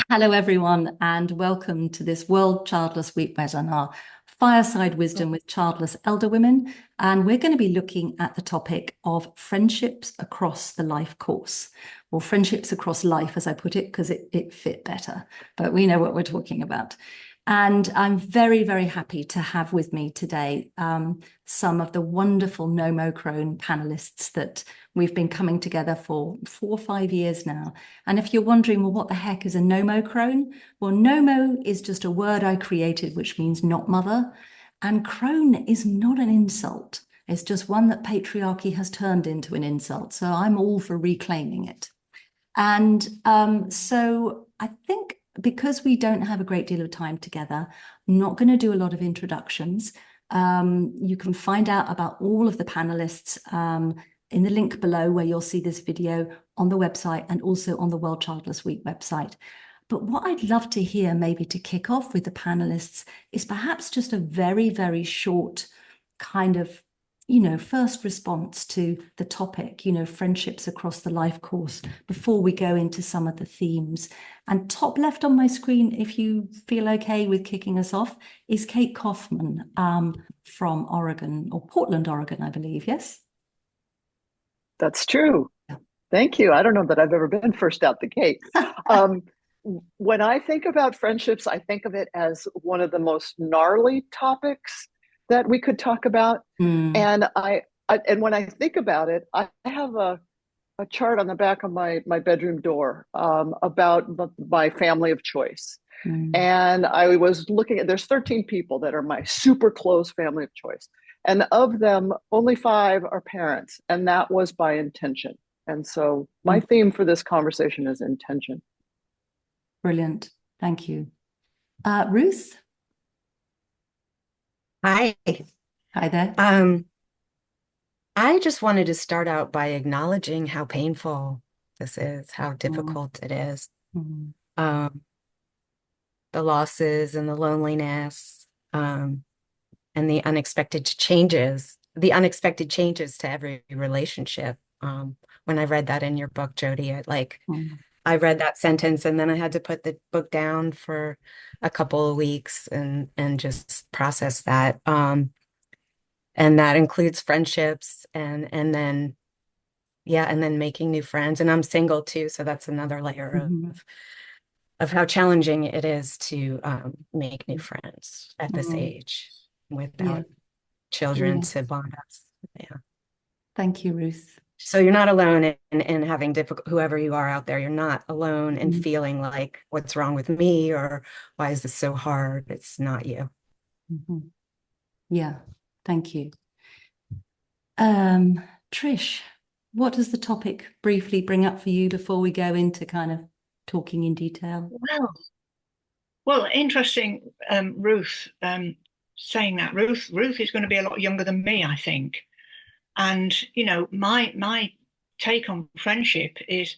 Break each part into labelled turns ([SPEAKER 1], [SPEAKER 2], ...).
[SPEAKER 1] Hello, everyone, and welcome to this World Childless Week webinar, Fireside Wisdom with Childless Elder Women. And we're going to be looking at the topic of friendships across the life course, or friendships across life, as I put it, because it fit better, but we know what we're talking about. And I'm very, very happy to have with me today some of the wonderful Nomo Crone panelists that we've been coming together for 4 or 5 years now. And if you're wondering, well, what the heck is a Nomo Crone? Well, Nomo is just a word I created, which means not mother. And crone is not an insult. It's just one that patriarchy has turned into an insult. So I'm all for reclaiming it. And so I think because we don't have a great deal of time together, I'm not going to do a lot of introductions. You can find out about all of the panelists in the link below where you'll see this video on the website and also on the World Childless Week website. But what I'd love to hear maybe to kick off with the panelists is perhaps just a very, very short kind of first response to the topic, friendships across the life course, before we go into some of the themes. And top left on my screen, if you feel okay with kicking us off, is Kate Kaufman from Oregon, or Portland, Oregon, I believe, yes?
[SPEAKER 2] That's true.
[SPEAKER 1] Yeah.
[SPEAKER 2] Thank you. I don't know that I've ever been first out the gate. When I think about friendships, I think of it as one of the most gnarly topics that we could talk about. And and when I think about it, I have a chart on the back of my bedroom door about my family of choice. And I was looking at, there's 13 people that are my super close family of choice. And of them, only 5 are parents. And that was by intention. And so my theme for this conversation is intention.
[SPEAKER 1] Brilliant. Thank you. Ruth?
[SPEAKER 3] Hi.
[SPEAKER 1] Hi there.
[SPEAKER 3] I just wanted to start out by acknowledging how painful this is, how difficult it is. The losses and the loneliness, and the unexpected changes to every relationship. When I read that in your book, Jody, I read that sentence and then I had to put the book down for a couple of weeks and just process that. And that includes friendships and then making new friends. And I'm single too, so that's another layer of how challenging it is to make new friends at this age without children to bond us. Yeah.
[SPEAKER 1] Thank you, Ruth.
[SPEAKER 3] So you're not alone in having difficult, whoever you are out there, you're not alone in feeling like, what's wrong with me, or why is this so hard? It's not you.
[SPEAKER 1] Yeah, thank you. Trish, what does the topic briefly bring up for you before we go into kind of talking in detail?
[SPEAKER 4] Well, interesting, Ruth saying that. Ruth is going to be a lot younger than me, I think. And, my take on friendship is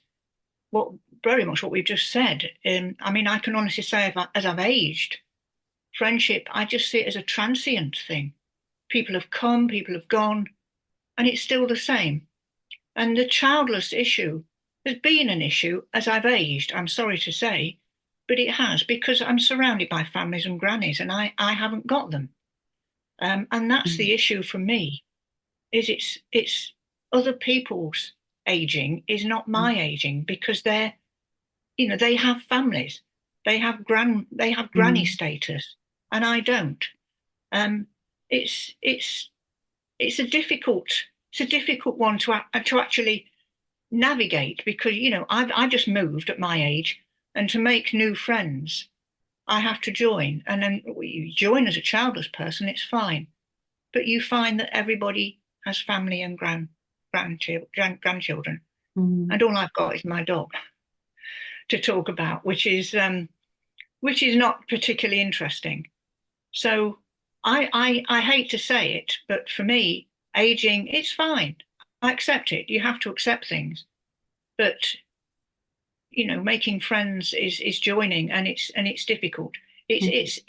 [SPEAKER 4] very much what we've just said. I can honestly say as I've aged, friendship, I just see it as a transient thing. People have come, people have gone, and it's still the same. And the childless issue has been an issue as I've aged, I'm sorry to say, but it has, because I'm surrounded by families and grannies and I haven't got them. And that's the issue for me, is it's other people's aging is not my aging, because they have families, they have granny status, and I don't. It's a difficult one to actually navigate, because I've just moved at my age, and to make new friends I have to join, and then you join as a childless person, it's fine, but you find that everybody has family and grandchildren, and all I've got is my dog to talk about, which is not particularly interesting. So I hate to say it, but for me, aging, it's fine. I accept it. You have to accept things, but making friends is joining, and it's difficult. It's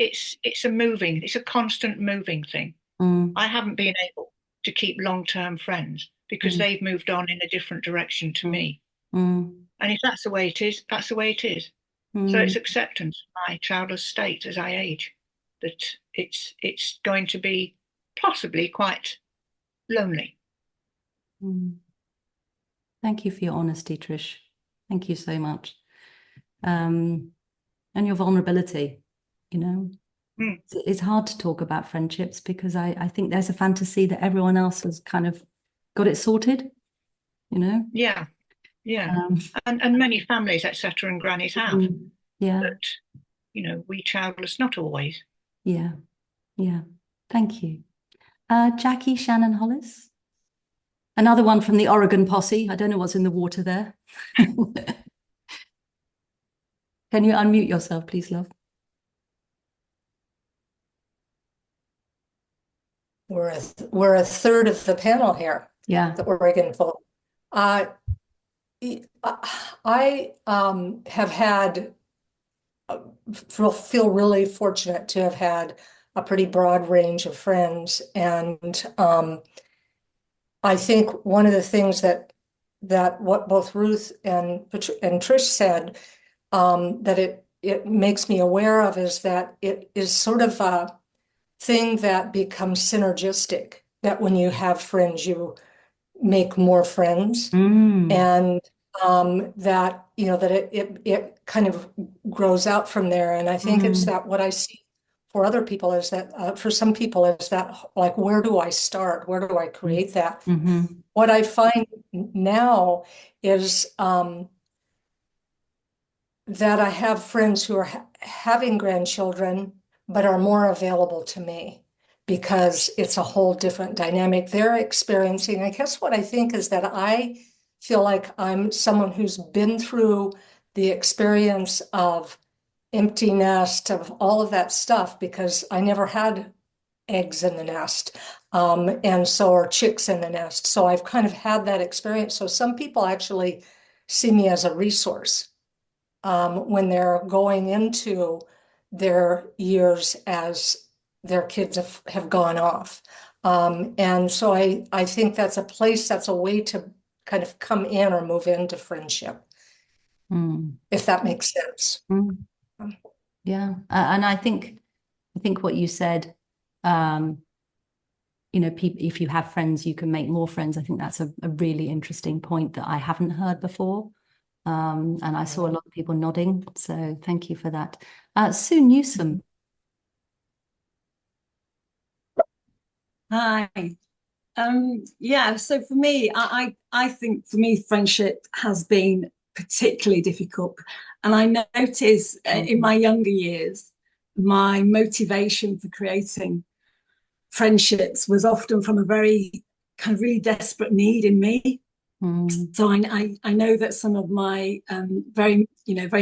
[SPEAKER 4] a constant moving thing. I haven't been able to keep long-term friends because they've moved on in a different direction to me.
[SPEAKER 1] Mm.
[SPEAKER 4] And if that's the way it is, that's the way it is. So it's acceptance of my childless state as I age, that it's going to be possibly quite lonely.
[SPEAKER 1] Mm. Thank you for your honesty, Trish. Thank you so much. And your vulnerability, It's hard to talk about friendships because I think there's a fantasy that everyone else has kind of got it sorted,
[SPEAKER 4] Yeah. And many families, etc., and grannies have.
[SPEAKER 1] Yeah.
[SPEAKER 4] But, we childless, not always.
[SPEAKER 1] Yeah. Thank you. Jackie Shannon Hollis. Another one from the Oregon posse. I don't know what's in the water there. Can you unmute yourself, please, love?
[SPEAKER 5] We're a third of the panel here.
[SPEAKER 1] Yeah.
[SPEAKER 5] The Oregon folk. I have had feel really fortunate to have had a pretty broad range of friends, and I think one of the things that what both Ruth and Trish said that it makes me aware of is that it is sort of a thing that becomes synergistic, that when you have friends, you make more friends, and that it kind of grows out from there. And I think it's that what I see for other people is that for some people is that, like, where do I start? Where do I create that? What I find now is that I have friends who are having grandchildren, but are more available to me because it's a whole different dynamic they're experiencing. I guess what I think is that I feel like I'm someone who's been through the experience of empty nest, of all of that stuff, because I never had eggs in the nest, and so are chicks in the nest. So I've kind of had that experience. So some people actually see me as a resource when they're going into their years as their kids have gone off. And so I think that's a place, that's a way to kind of come in or move into friendship, if that makes sense.
[SPEAKER 1] Yeah. And I think what you said, if you have friends, you can make more friends. I think that's a really interesting point that I haven't heard before. And I saw a lot of people nodding. So thank you for that. Sue Newsome.
[SPEAKER 6] Hi. Yeah, so for me, I think for me, friendship has been particularly difficult. And I notice in my younger years, my motivation for creating friendships was often from a very kind of really desperate need in me. So I know that some of my very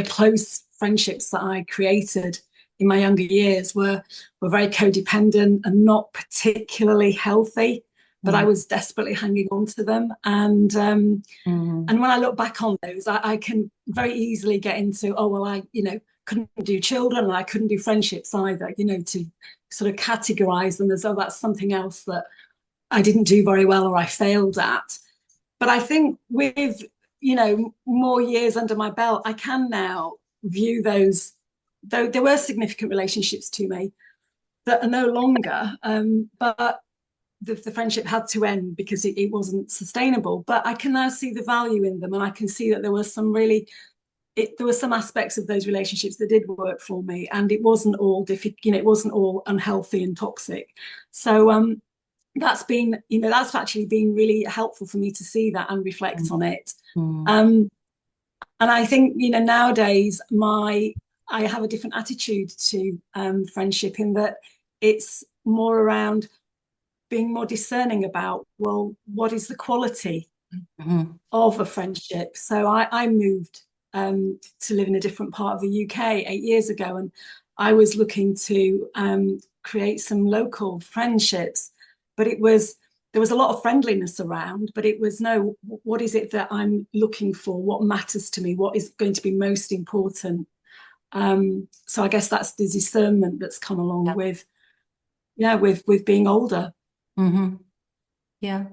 [SPEAKER 6] close friendships that I created in my younger years were very codependent and not particularly healthy, but I was desperately hanging on to them. And when I look back on those, I can very easily get into, oh, well, I couldn't do children and I couldn't do friendships either, to sort of categorize them as, oh, that's something else that I didn't do very well or I failed at. But I think with, more years under my belt, I can now view those, though there were significant relationships to me that are no longer, but the friendship had to end because it wasn't sustainable. But I can now see the value in them, and I can see that there were some there were some aspects of those relationships that did work for me, and it wasn't all it wasn't all unhealthy and toxic. So that's been, that's actually been really helpful for me to see that and reflect on it. And I think, nowadays I have a different attitude to friendship, in that it's more around being more discerning about, well, what is the quality of a friendship? So I moved to live in a different part of the UK 8 years ago, and I was looking to create some local friendships. But there was a lot of friendliness around, but it was, no, what is it that I'm looking for? What matters to me? What is going to be most important? So I guess that's the discernment that's come along with being older.
[SPEAKER 1] Yeah.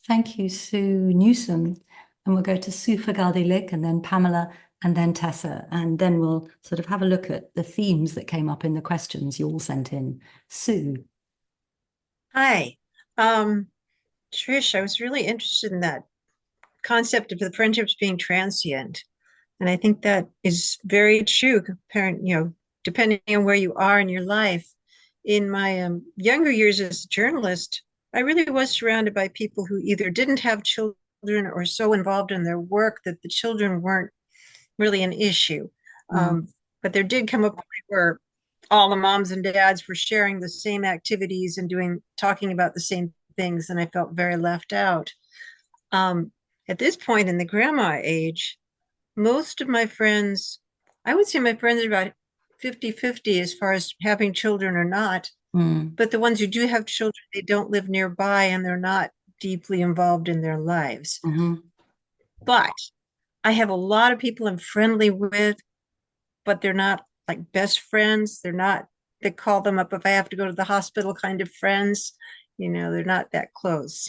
[SPEAKER 1] Thank you, Sue Newsome. and we'll go to Sue Fagaldi-Lick and then Pamela and then Tessa. And then we'll sort of have a look at the themes that came up in the questions you all sent in. Sue.
[SPEAKER 7] Hi. Trish, I was really interested in that concept of the friendships being transient. And I think that is very true, depending on where you are in your life. In my younger years as a journalist, I really was surrounded by people who either didn't have children or so involved in their work that the children weren't really an issue. But there did come a point where all the moms and dads were sharing the same activities and talking about the same things, and I felt very left out. At this point in the grandma age, most of my friends, I would say my friends are about 50-50 as far as having children or not. But the ones who do have children, they don't live nearby and they're not deeply involved in their lives. But I have a lot of people I'm friendly with, but they're not like best friends. They call them up if I have to go to the hospital kind of friends. They're not that close.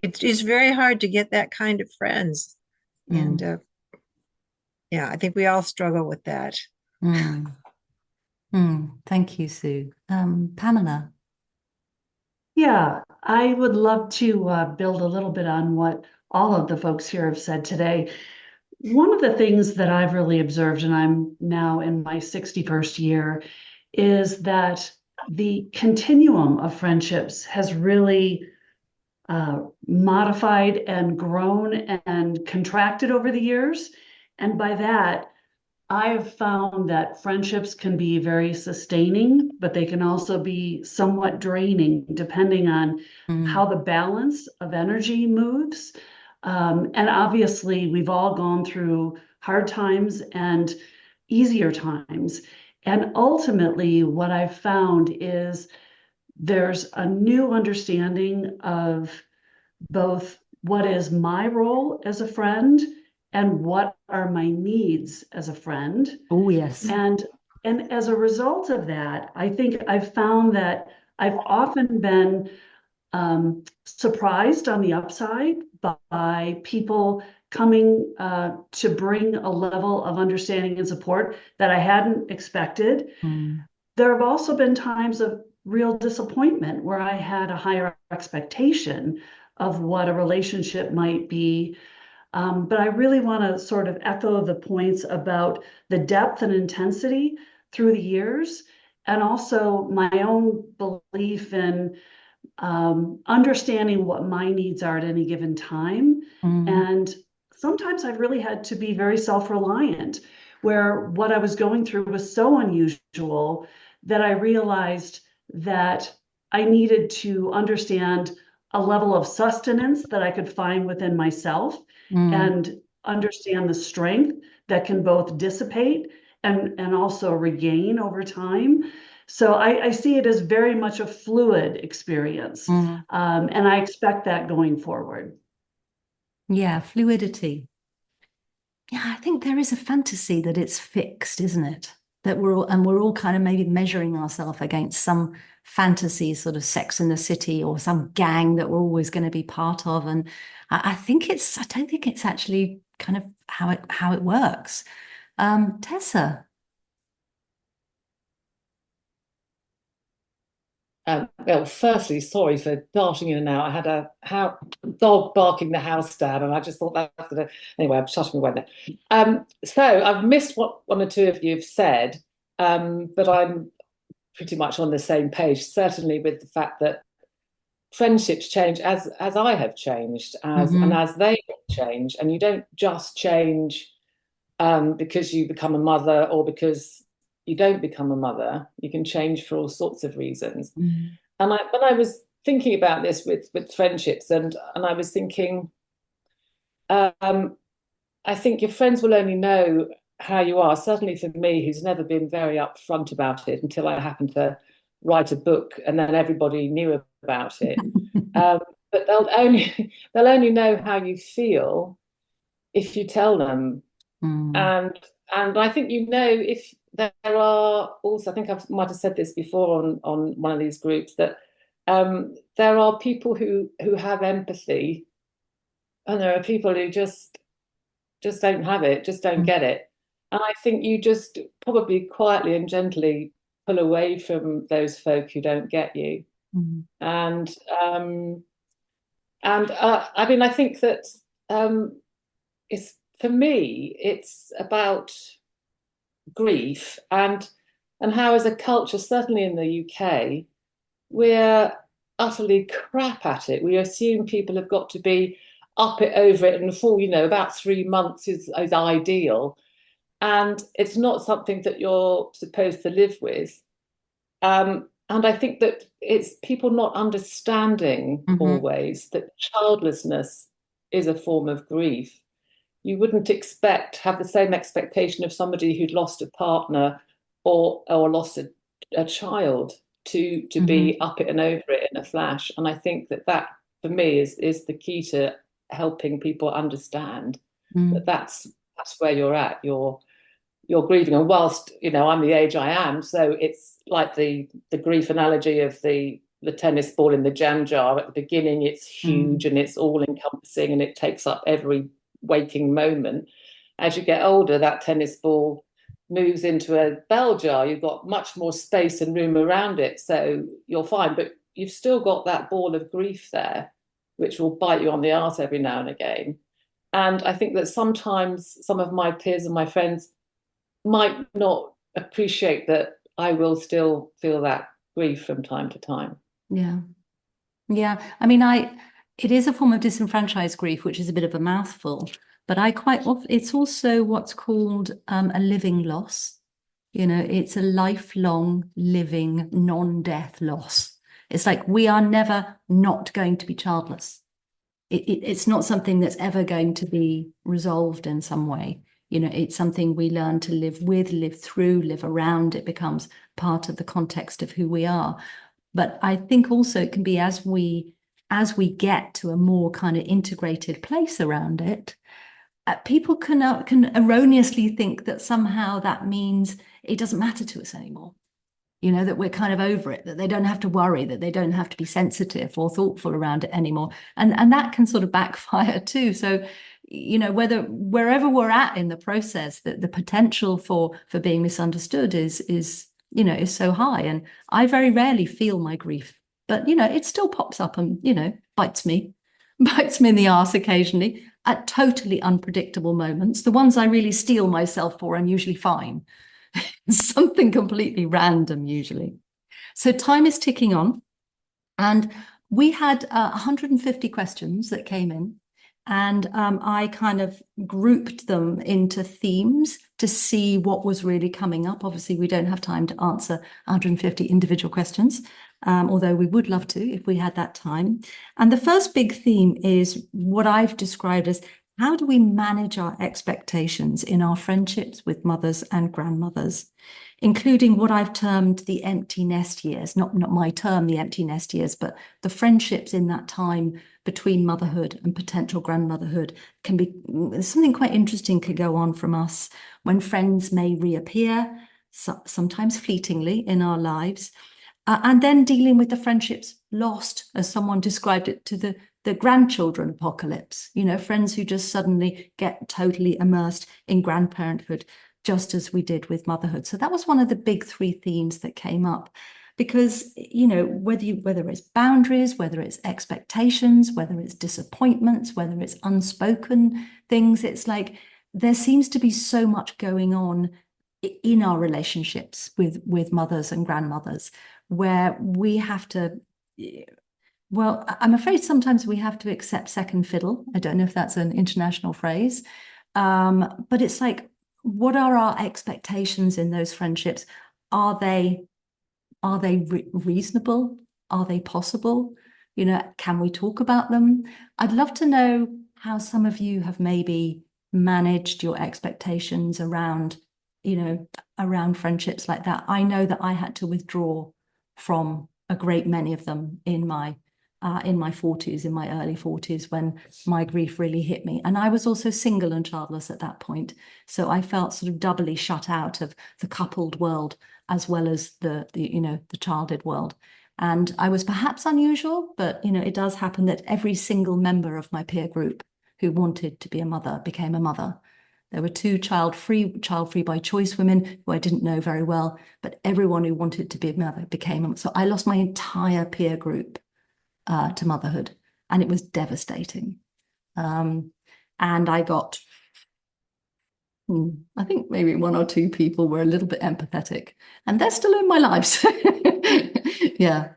[SPEAKER 7] It's very hard to get that kind of friends. And yeah, I think we all struggle with that.
[SPEAKER 1] Thank you, Sue. Pamela.
[SPEAKER 8] Yeah, I would love to build a little bit on what all of the folks here have said today. One of the things that I've really observed, and I'm now in my 61st year, is that the continuum of friendships has really modified and grown and contracted over the years. And by that, I've found that friendships can be very sustaining, but they can also be somewhat draining depending on how the balance of energy moves. And obviously, we've all gone through hard times and easier times. And ultimately, what I've found is there's a new understanding of both what is my role as a friend and what are my needs as a friend.
[SPEAKER 1] Oh, yes.
[SPEAKER 8] And as a result of that, I think I've found that I've often been surprised on the upside by people coming to bring a level of understanding and support that I hadn't expected. There have also been times of real disappointment where I had a higher expectation of what a relationship might be. But I really want to sort of echo the points about the depth and intensity through the years, and also my own belief in understanding what my needs are at any given time. And sometimes I've really had to be very self-reliant, where what I was going through was so unusual that I realized that I needed to understand a level of sustenance that I could find within myself and understand the strength that can both dissipate and also regain over time. So I see it as very much a fluid experience. And I expect that going forward.
[SPEAKER 1] Yeah, fluidity. Yeah, I think there is a fantasy that it's fixed, isn't it? That we're all kind of maybe measuring ourselves against some fantasy, sort of Sex in the City or some gang that we're always going to be part of. And I don't think it's actually kind of how it works. Tessa.
[SPEAKER 9] Well, firstly, sorry for darting in and out. I had a dog barking the house down, and I just thought that's gonna. Anyway, I'm shutting my window. So I've missed what one or two of you have said, but I'm pretty much on the same page. Certainly, with the fact that friendships change as I have changed, and as they change, and you don't just change because you become a mother or because you don't become a mother. You can change for all sorts of reasons. And when I was thinking about this with friendships, and I was thinking, I think your friends will only know how you are. Certainly for me, who's never been very upfront about it until I happened to write a book, and then everybody knew about it. But they'll only know how you feel if you tell them. And I think if there are also, I think I might have said this before on one of these groups, that there are people who have empathy and there are people who just don't have it, just don't get it. And I think you just probably quietly and gently pull away from those folk who don't get you. And I mean, I think that it's, for me, it's about grief and how, as a culture, certainly in the UK, we're utterly crap at it. We assume people have got to be up it, over it, and full, about 3 months is ideal. And it's not something that you're supposed to live with. And I think that it's people not understanding always that childlessness is a form of grief. You wouldn't have the same expectation of somebody who'd lost a partner or lost a child to be up it and over it in a flash. And I think that for me is the key to helping people understand that that's where you're at. You're grieving, and whilst I'm the age I am, so it's like the grief analogy of the tennis ball in the jam jar. At the beginning, it's huge and it's all encompassing, and it takes up every waking moment. As you get older, that tennis ball moves into a bell jar. You've got much more space and room around it, so you're fine. But you've still got that ball of grief there, which will bite you on the arse every now and again. And I think that sometimes some of my peers and my friends might not appreciate that I will still feel that grief from time to time.
[SPEAKER 1] Yeah. I mean, it is a form of disenfranchised grief, which is a bit of a mouthful, but it's also what's called a living loss. It's a lifelong living non-death loss. It's like we are never not going to be childless. It's not something that's ever going to be resolved in some way. It's something we learn to live with, live through, live around. It becomes part of the context of who we are. But I think also it can be as we get to a more kind of integrated place around it, people can erroneously think that somehow that means it doesn't matter to us anymore. That we're kind of over it, that they don't have to worry, that they don't have to be sensitive or thoughtful around it anymore. And that can sort of backfire too. So, wherever we're at in the process, that the potential for being misunderstood is so high. And I very rarely feel my grief, but, it still pops up and, bites me in the arse occasionally at totally unpredictable moments. The ones I really steel myself for, I'm usually fine. Something completely random usually. So time is ticking on, and we had 150 questions that came in, and I kind of grouped them into themes to see what was really coming up. Obviously, we don't have time to answer 150 individual questions, although we would love to if we had that time. And the first big theme is what I've described as: how do we manage our expectations in our friendships with mothers and grandmothers, including what I've termed the empty nest years, not my term, the empty nest years, but the friendships in that time between motherhood and potential grandmotherhood can be something quite interesting could go on from us when friends may reappear, sometimes fleetingly in our lives, and then dealing with the friendships lost, as someone described it, to the grandchildren apocalypse, friends who just suddenly get totally immersed in grandparenthood, just as we did with motherhood. So that was one of the big three themes that came up, because, whether it's boundaries, whether it's expectations, whether it's disappointments, whether it's unspoken things, it's like there seems to be so much going on in our relationships with mothers and grandmothers, where we have to, well, I'm afraid sometimes we have to accept second fiddle. I don't know if that's an international phrase, but it's like, what are our expectations in those friendships? Are they reasonable? Are they possible? Can we talk about them? I'd love to know how some of you have maybe managed your expectations around friendships like that. I know that I had to withdraw from a great many of them in my 40s, in my early 40s, when my grief really hit me. And I was also single and childless at that point. So I felt sort of doubly shut out of the coupled world as well as the childed world. And I was perhaps unusual, but it does happen that every single member of my peer group who wanted to be a mother became a mother. There were two child-free by choice women who I didn't know very well, but everyone who wanted to be a mother became a mother. So I lost my entire peer group to motherhood, and it was devastating. And I got, I think maybe one or two people were a little bit empathetic, and they're still in my lives. Yeah.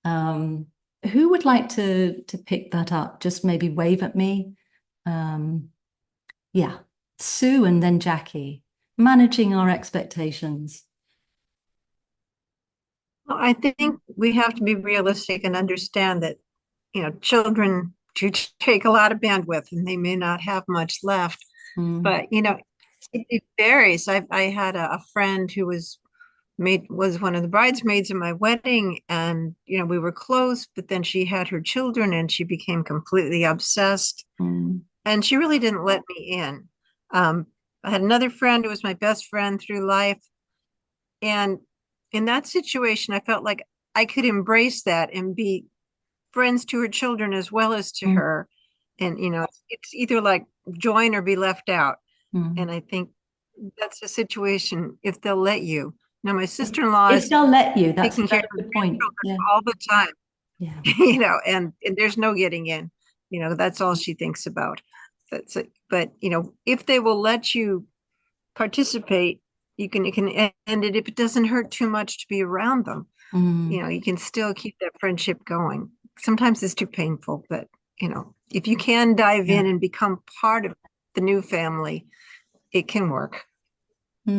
[SPEAKER 1] Who would like to pick that up? Just maybe wave at me. Yeah, Sue and then Jackie, managing our expectations.
[SPEAKER 7] Well, I think we have to be realistic and understand that, children do take a lot of bandwidth and they may not have much left. But, it varies. I had a friend who was one of the bridesmaids in my wedding, and we were close, but then she had her children and she became completely obsessed, and she really didn't let me in. I had another friend who was my best friend through life, and in that situation I felt like I could embrace that and be friends to her children as well as to her, and it's either like join or be left out. And I think that's a situation if they'll let you. Now, my sister-in-law
[SPEAKER 1] If
[SPEAKER 7] is
[SPEAKER 1] they'll let you, that's
[SPEAKER 7] taking care
[SPEAKER 1] a
[SPEAKER 7] of
[SPEAKER 1] good point. Yeah.
[SPEAKER 7] all the time.
[SPEAKER 1] Yeah.
[SPEAKER 7] And there's no getting in. That's all she thinks about. That's it. But if they will let you participate, you can end it if it doesn't hurt too much to be around them. You can still keep that friendship going. Sometimes it's too painful, but if you can dive in and become part of the new family, it can work.
[SPEAKER 1] I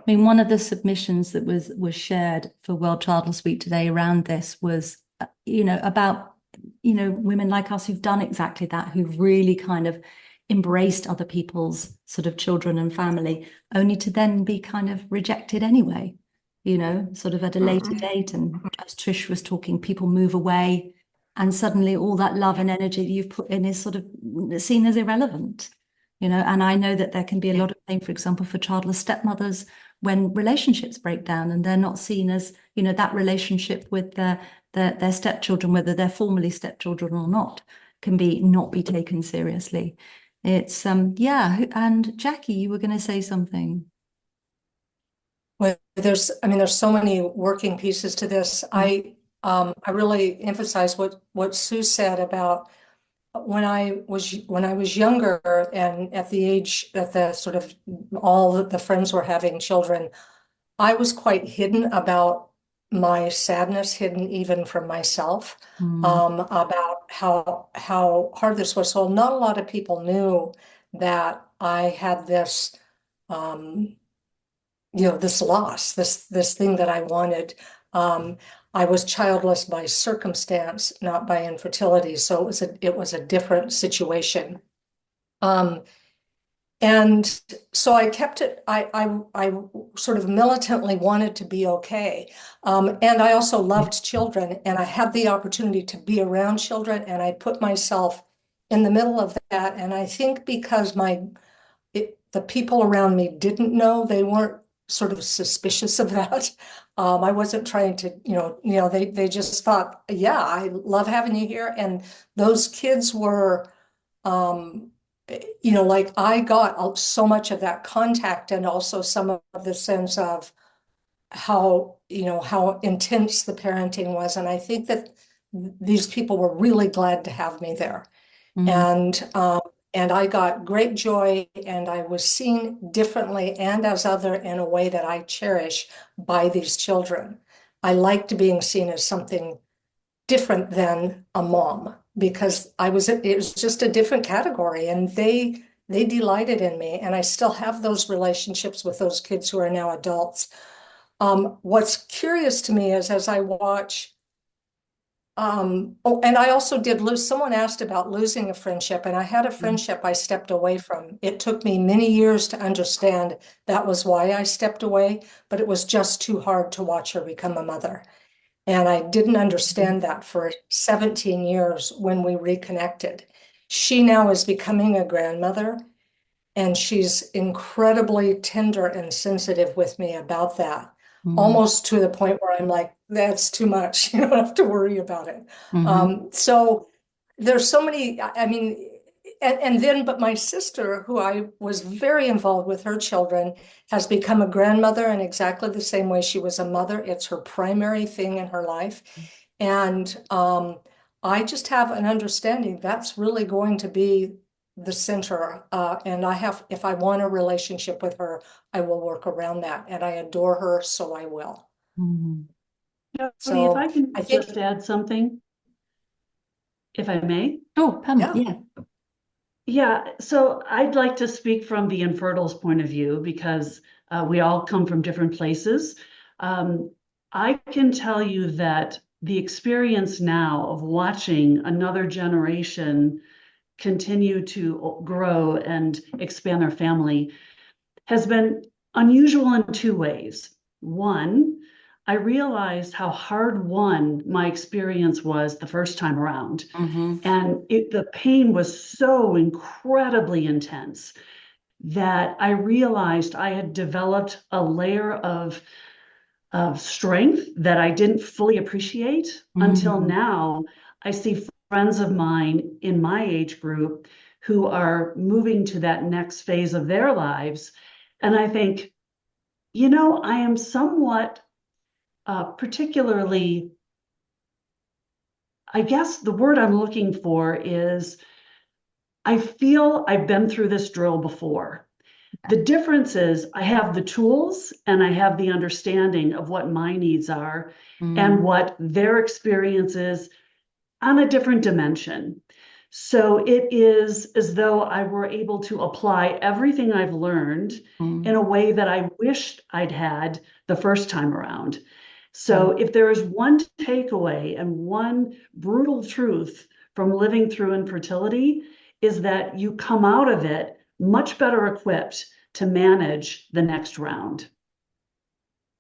[SPEAKER 1] mean, one of the submissions that was shared for World Childless Week today around this was, about, women like us who've done exactly that, who've really kind of embraced other people's sort of children and family, only to then be kind of rejected anyway, sort of at a later date. And as Trish was talking, people move away, and suddenly all that love and energy that you've put in is sort of seen as irrelevant. And I know that there can be a lot of pain, for example, for childless stepmothers when relationships break down and they're not seen as, that relationship with their stepchildren, whether they're formally stepchildren or not, can not be taken seriously. It's, and Jackie, you were going to say something.
[SPEAKER 5] Well, there's so many working pieces to this. I really emphasize what Sue said about when I was younger and at the age that the sort of all the friends were having children, I was quite hidden about my sadness, hidden even from myself, about how hard this was. So not a lot of people knew that I had this, this loss, this thing that I wanted. I was childless by circumstance, not by infertility. So it was a different situation. And so I kept it, I sort of militantly wanted to be okay. And I also loved children, and I had the opportunity to be around children, and I put myself in the middle of that. And I think because the people around me didn't know, they weren't sort of suspicious of that. I wasn't trying to, they just thought, yeah, I love having you here. And those kids were, like I got so much of that contact, and also some of the sense of how intense the parenting was. And I think that these people were really glad to have me there. And I got great joy, and I was seen differently and as other in a way that I cherish by these children. I liked being seen as something different than a mom, because it was just a different category, and they delighted in me, and I still have those relationships with those kids who are now adults. What's curious to me is as I watch, and I also did lose, someone asked about losing a friendship, and I had a friendship I stepped away from. It took me many years to understand that was why I stepped away, but it was just too hard to watch her become a mother. And I didn't understand that for 17 years when we reconnected. She now is becoming a grandmother, and she's incredibly tender and sensitive with me about that, almost to the point where I'm like, that's too much. You don't have to worry about it. So there's so many, but my sister, who I was very involved with her children, has become a grandmother in exactly the same way she was a mother. It's her primary thing in her life. And I just have an understanding that's really going to be the center. And if I want a relationship with her, I will work around that. And I adore her, so I will.
[SPEAKER 1] Mm.
[SPEAKER 8] Jody,
[SPEAKER 5] So
[SPEAKER 8] if I can
[SPEAKER 5] I think,
[SPEAKER 8] just add something, if I may.
[SPEAKER 1] Oh, Pam,
[SPEAKER 5] yeah.
[SPEAKER 8] Yeah, so I'd like to speak from the infertile's point of view because we all come from different places. I can tell you that the experience now of watching another generation continue to grow and expand their family has been unusual in two ways. One, I realized how hard won my experience was the first time around.
[SPEAKER 1] Mm-hmm.
[SPEAKER 8] And the pain was so incredibly intense that I realized I had developed a layer of strength that I didn't fully appreciate until now. I see friends of mine in my age group who are moving to that next phase of their lives. And I think, I am somewhat particularly, I guess the word I'm looking for is I feel I've been through this drill before. The difference is I have the tools and I have the understanding of what my needs are and what their experience is on a different dimension. So it is as though I were able to apply everything I've learned in a way that I wished I'd had the first time around. So if there is one takeaway and one brutal truth from living through infertility, is that you come out of it much better equipped to manage the next round.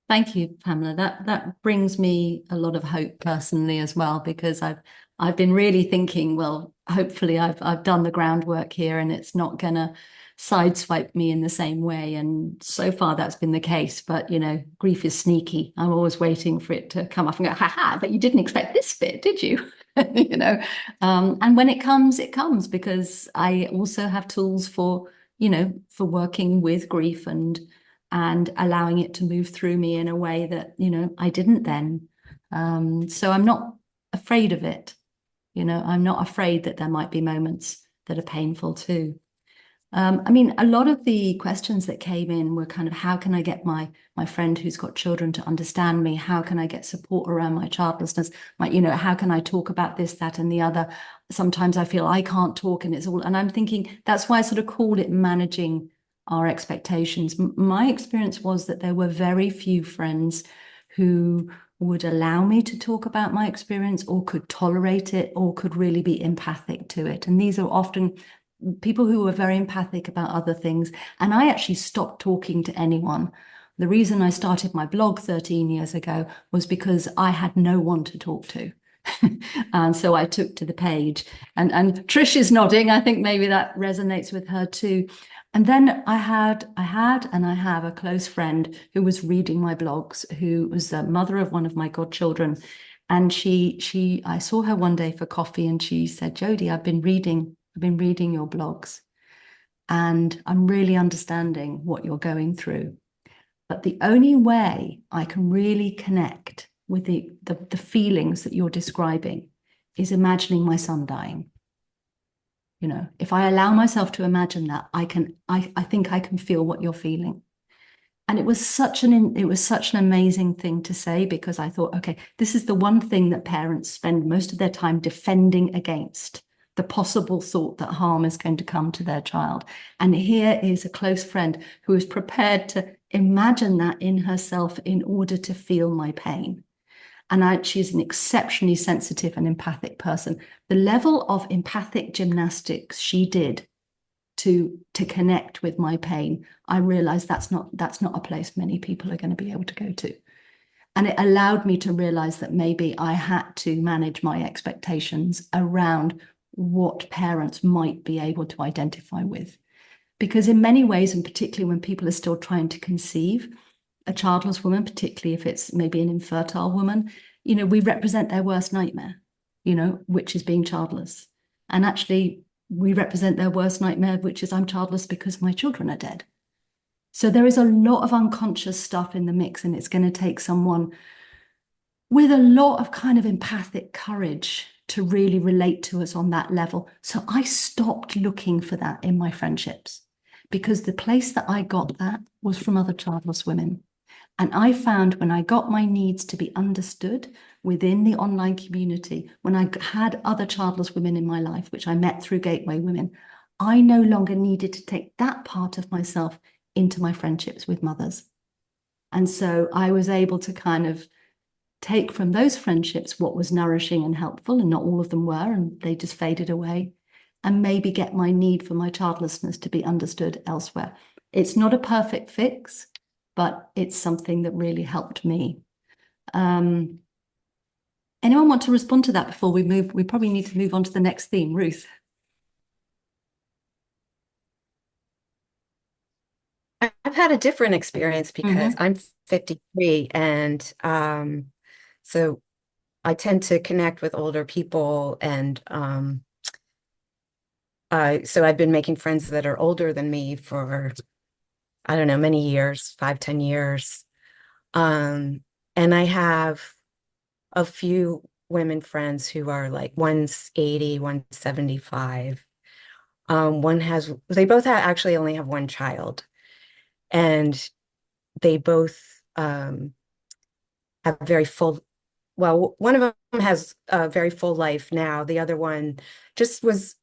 [SPEAKER 1] Thank you, Pamela. That brings me a lot of hope personally as well, because I've been really thinking, well, hopefully I've done the groundwork here and it's not gonna sideswipe me in the same way. And so far that's been the case. But grief is sneaky. I'm always waiting for it to come up and go, haha, but you didn't expect this bit, did you? And when it comes because I also have tools for working with grief and allowing it to move through me in a way that, I didn't then. So I'm not afraid of it. I'm not afraid that there might be moments that are painful too. A lot of the questions that came in were kind of, how can I get my friend who's got children to understand me? How can I get support around my childlessness? How can I talk about this, that, and the other? Sometimes I feel I can't talk and I'm thinking that's why I sort of called it managing our expectations. My experience was that there were very few friends who would allow me to talk about my experience or could tolerate it or could really be empathic to it. And these are often people who were very empathic about other things. And I actually stopped talking to anyone. The reason I started my blog 13 years ago was because I had no one to talk to. And so I took to the page. And Trish is nodding. I think maybe that resonates with her too. And then I had and I have a close friend who was reading my blogs, who was the mother of one of my godchildren. And I saw her one day for coffee and she said, Jody, I've been reading your blogs and I'm really understanding what you're going through. But the only way I can really connect with the feelings that you're describing is imagining my son dying. If I allow myself to imagine that, I think I can feel what you're feeling. And it was such an amazing thing to say, because I thought, okay, this is the one thing that parents spend most of their time defending against, the possible thought that harm is going to come to their child. And here is a close friend who is prepared to imagine that in herself in order to feel my pain. And she's an exceptionally sensitive and empathic person. The level of empathic gymnastics she did to connect with my pain, I realized that's not a place many people are going to be able to go to. And it allowed me to realize that maybe I had to manage my expectations around what parents might be able to identify with. Because in many ways, and particularly when people are still trying to conceive, a childless woman, particularly if it's maybe an infertile woman, we represent their worst nightmare, which is being childless. And actually, we represent their worst nightmare, which is I'm childless because my children are dead. So there is a lot of unconscious stuff in the mix, and it's going to take someone with a lot of kind of empathic courage to really relate to us on that level. So I stopped looking for that in my friendships, because the place that I got that was from other childless women. And I found when I got my needs to be understood within the online community, when I had other childless women in my life, which I met through Gateway Women, I no longer needed to take that part of myself into my friendships with mothers. And so I was able to kind of take from those friendships what was nourishing and helpful, and not all of them were, and they just faded away, and maybe get my need for my childlessness to be understood elsewhere. It's not a perfect fix, but it's something that really helped me. Anyone want to respond to that before we move? We probably need to move on to the next theme. Ruth.
[SPEAKER 3] I've had a different experience because I'm 53, and so I tend to connect with older people, and so I've been making friends that are older than me for, I don't know, many years, 5, 10 years. And I have a few women friends who are like, one's 80, one's 75. They both actually only have one child, and they both have very full, well, one of them has a very full life now. The other one just was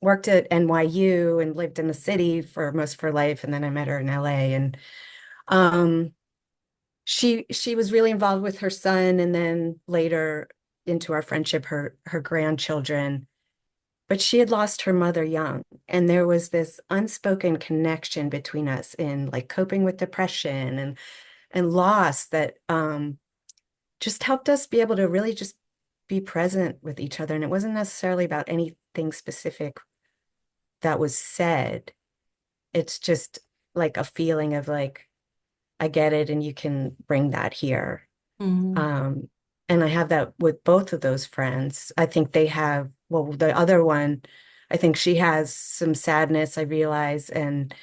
[SPEAKER 3] worked at NYU and lived in the city for most of her life, and then I met her in LA, and she was really involved with her son, and then later into our friendship, her grandchildren. But she had lost her mother young, and there was this unspoken connection between us in like coping with depression and loss that just helped us be able to really just be present with each other. And it wasn't necessarily about anything specific that was said. It's just like a feeling of like, I get it, and you can bring that here. And I have that with both of those friends. I think they have, well, the other one, I think she has some sadness, I realize, and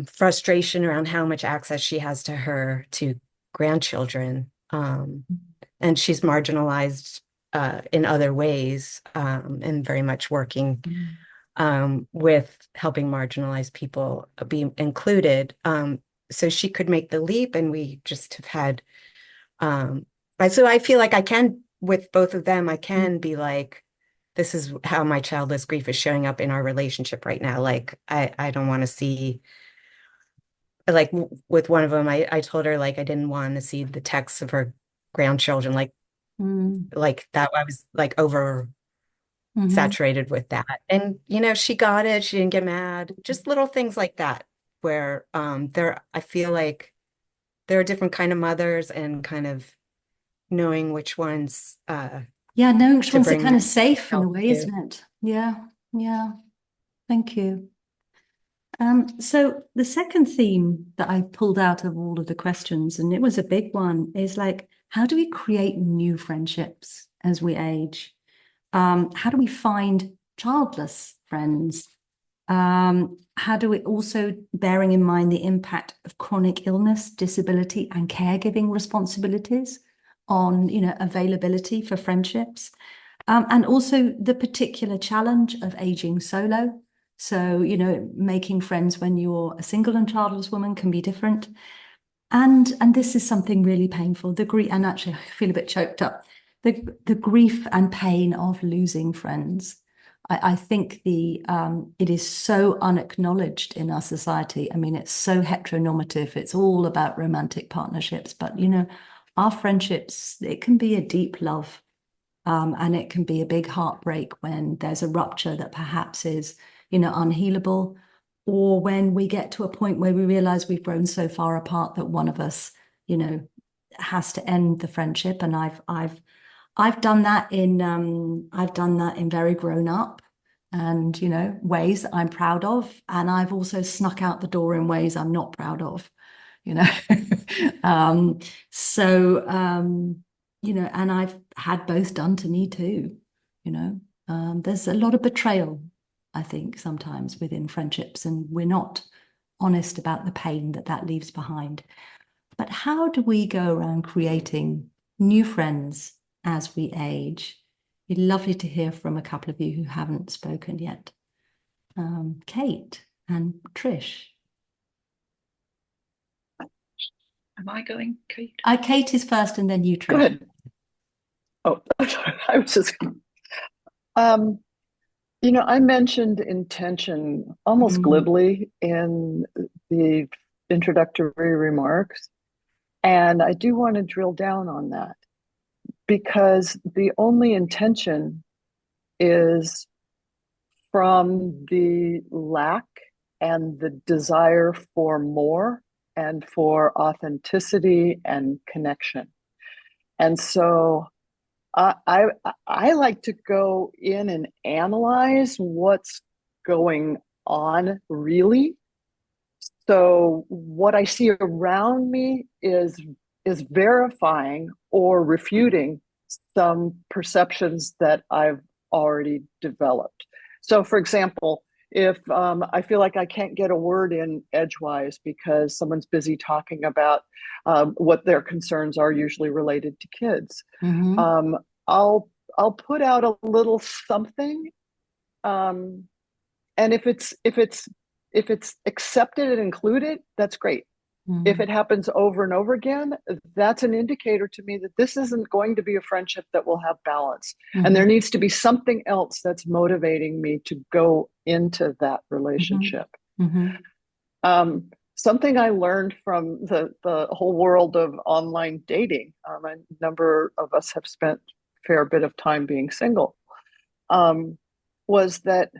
[SPEAKER 3] frustration around how much access she has to her two grandchildren. And she's marginalized in other ways, and very much working with helping marginalized people be included. So she could make the leap, and we just have had, so I feel like I can, with both of them, I can be like, this is how my childless grief is showing up in our relationship right now. Like, I don't want to see, like with one of them, I told her like I didn't want to see the texts of her grandchildren, like that. I was like over saturated with that. And, she got it. She didn't get mad. Just little things like that, where I feel like there are different kind of mothers, and kind of knowing which ones
[SPEAKER 1] knowing which ones are kind of
[SPEAKER 3] that
[SPEAKER 1] safe in a
[SPEAKER 3] help
[SPEAKER 1] way,
[SPEAKER 3] you.
[SPEAKER 1] isn't it? Yeah. Thank you. So the second theme that I pulled out of all of the questions, and it was a big one, is like, how do we create new friendships as we age? How do we find childless friends? How do we also, bearing in mind the impact of chronic illness, disability, and caregiving responsibilities on, availability for friendships, and also the particular challenge of aging solo. So, making friends when you're a single and childless woman can be different. And this is something really painful. The grief, and actually I feel a bit choked up. The grief and pain of losing friends. I think it is so unacknowledged in our society. I mean, it's so heteronormative. It's all about romantic partnerships, but our friendships, it can be a deep love, and it can be a big heartbreak when there's a rupture that perhaps is, unhealable, or when we get to a point where we realize we've grown so far apart that one of us, has to end the friendship. And I've done that in very grown up and, ways that I'm proud of. And I've also snuck out the door in ways I'm not proud of, and I've had both done to me too, There's a lot of betrayal, I think, sometimes within friendships, and we're not honest about the pain that that leaves behind. But how do we go around creating new friends as we age? It'd be lovely to hear from a couple of you who haven't spoken yet. Kate and Trish.
[SPEAKER 4] Am I going, Kate?
[SPEAKER 1] Kate is first and then you, Trish.
[SPEAKER 2] Go ahead. Oh, I was just, I mentioned intention almost glibly in the introductory remarks, and I do want to drill down on that because the only intention is from the lack and the desire for more and for authenticity and connection. And so I like to go in and analyze what's going on really. So what I see around me is verifying or refuting some perceptions that I've already developed. So for example, if I feel like I can't get a word in edgewise because someone's busy talking about what their concerns are, usually related to kids, I'll put out a little something, and if it's accepted and included, that's great. If it happens over and over again, that's an indicator to me that this isn't going to be a friendship that will have balance. And there needs to be something else that's motivating me to go into that relationship. Something I learned from the whole world of online dating, a number of us have spent a fair bit of time being single, was that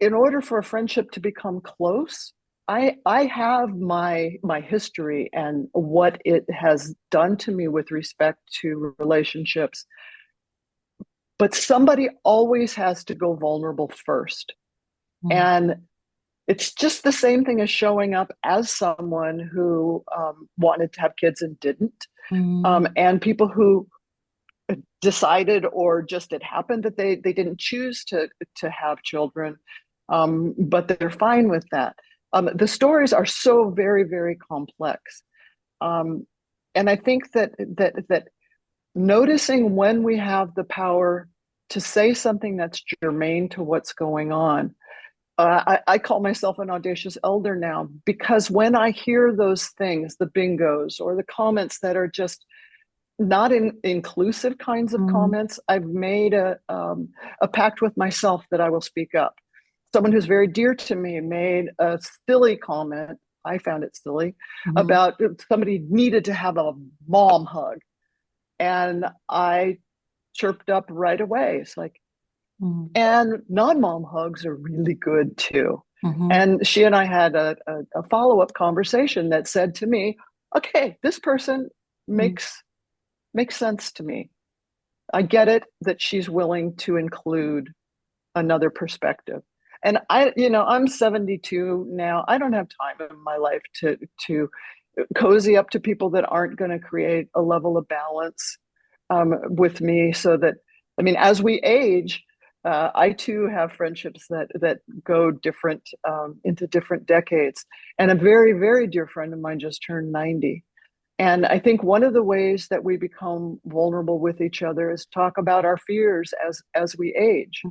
[SPEAKER 2] in order for a friendship to become close, I have my history and what it has done to me with respect to relationships. But somebody always has to go vulnerable first. And it's just the same thing as showing up as someone who wanted to have kids and didn't. And people who decided, or just it happened that they didn't choose to have children, but they're fine with that. The stories are so very, very complex. And I think that noticing when we have the power to say something that's germane to what's going on. I call myself an audacious elder now, because when I hear those things, the bingos or the comments that are just not inclusive kinds of comments, I've made a pact with myself that I will speak up. Someone who's very dear to me made a silly comment, I found it silly, about somebody needed to have a mom hug. And I chirped up right away. It's like, and non-mom hugs are really good too. And she and I had a follow-up conversation that said to me, okay, this person makes sense to me. I get it that she's willing to include another perspective. And I'm 72 now. I don't have time in my life to cozy up to people that aren't going to create a level of balance with me. So that, as we age, I too have friendships that go different into different decades. And a very, very dear friend of mine just turned 90. And I think one of the ways that we become vulnerable with each other is talk about our fears as we age.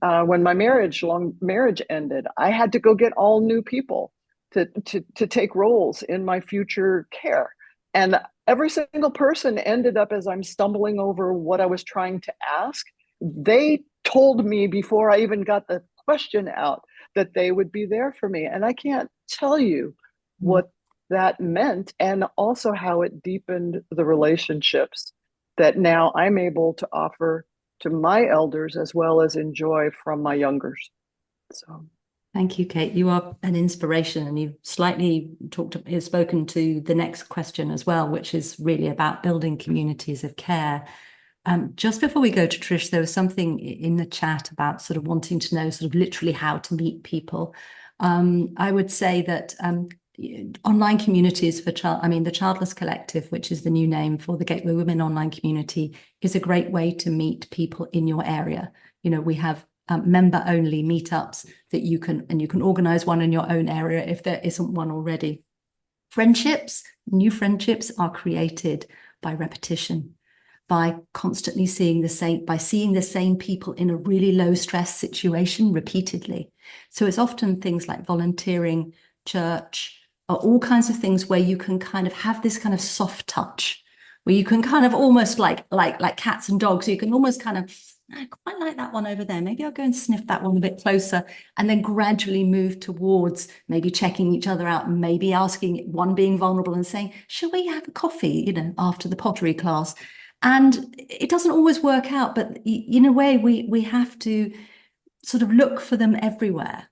[SPEAKER 2] When my long marriage ended, I had to go get all new people to take roles in my future care. And every single person ended up, as I'm stumbling over what I was trying to ask, they told me before I even got the question out that they would be there for me. And I can't tell you what that meant, and also how it deepened the relationships that now I'm able to offer to my elders as well as enjoy from my youngers. So
[SPEAKER 1] thank you, Kate. You are an inspiration, and you've slightly spoken to the next question as well, which is really about building communities of care. Just before we go to Trish, there was something in the chat about sort of wanting to know sort of literally how to meet people. I would say that online communities for the Childless Collective, which is the new name for the Gateway Women online community, is a great way to meet people in your area. we have member only meetups that you can organize one in your own area if there isn't one already. New friendships are created by repetition, by constantly seeing the same people in a really low stress situation repeatedly. So it's often things like volunteering, church, or all kinds of things where you can kind of have this kind of soft touch, where you can kind of almost like cats and dogs, you can almost kind of, I quite like that one over there. Maybe I'll go and sniff that one a bit closer, and then gradually move towards maybe checking each other out, and maybe asking, one being vulnerable and saying, shall we have a coffee, after the pottery class? And it doesn't always work out, but in a way, we have to sort of look for them everywhere.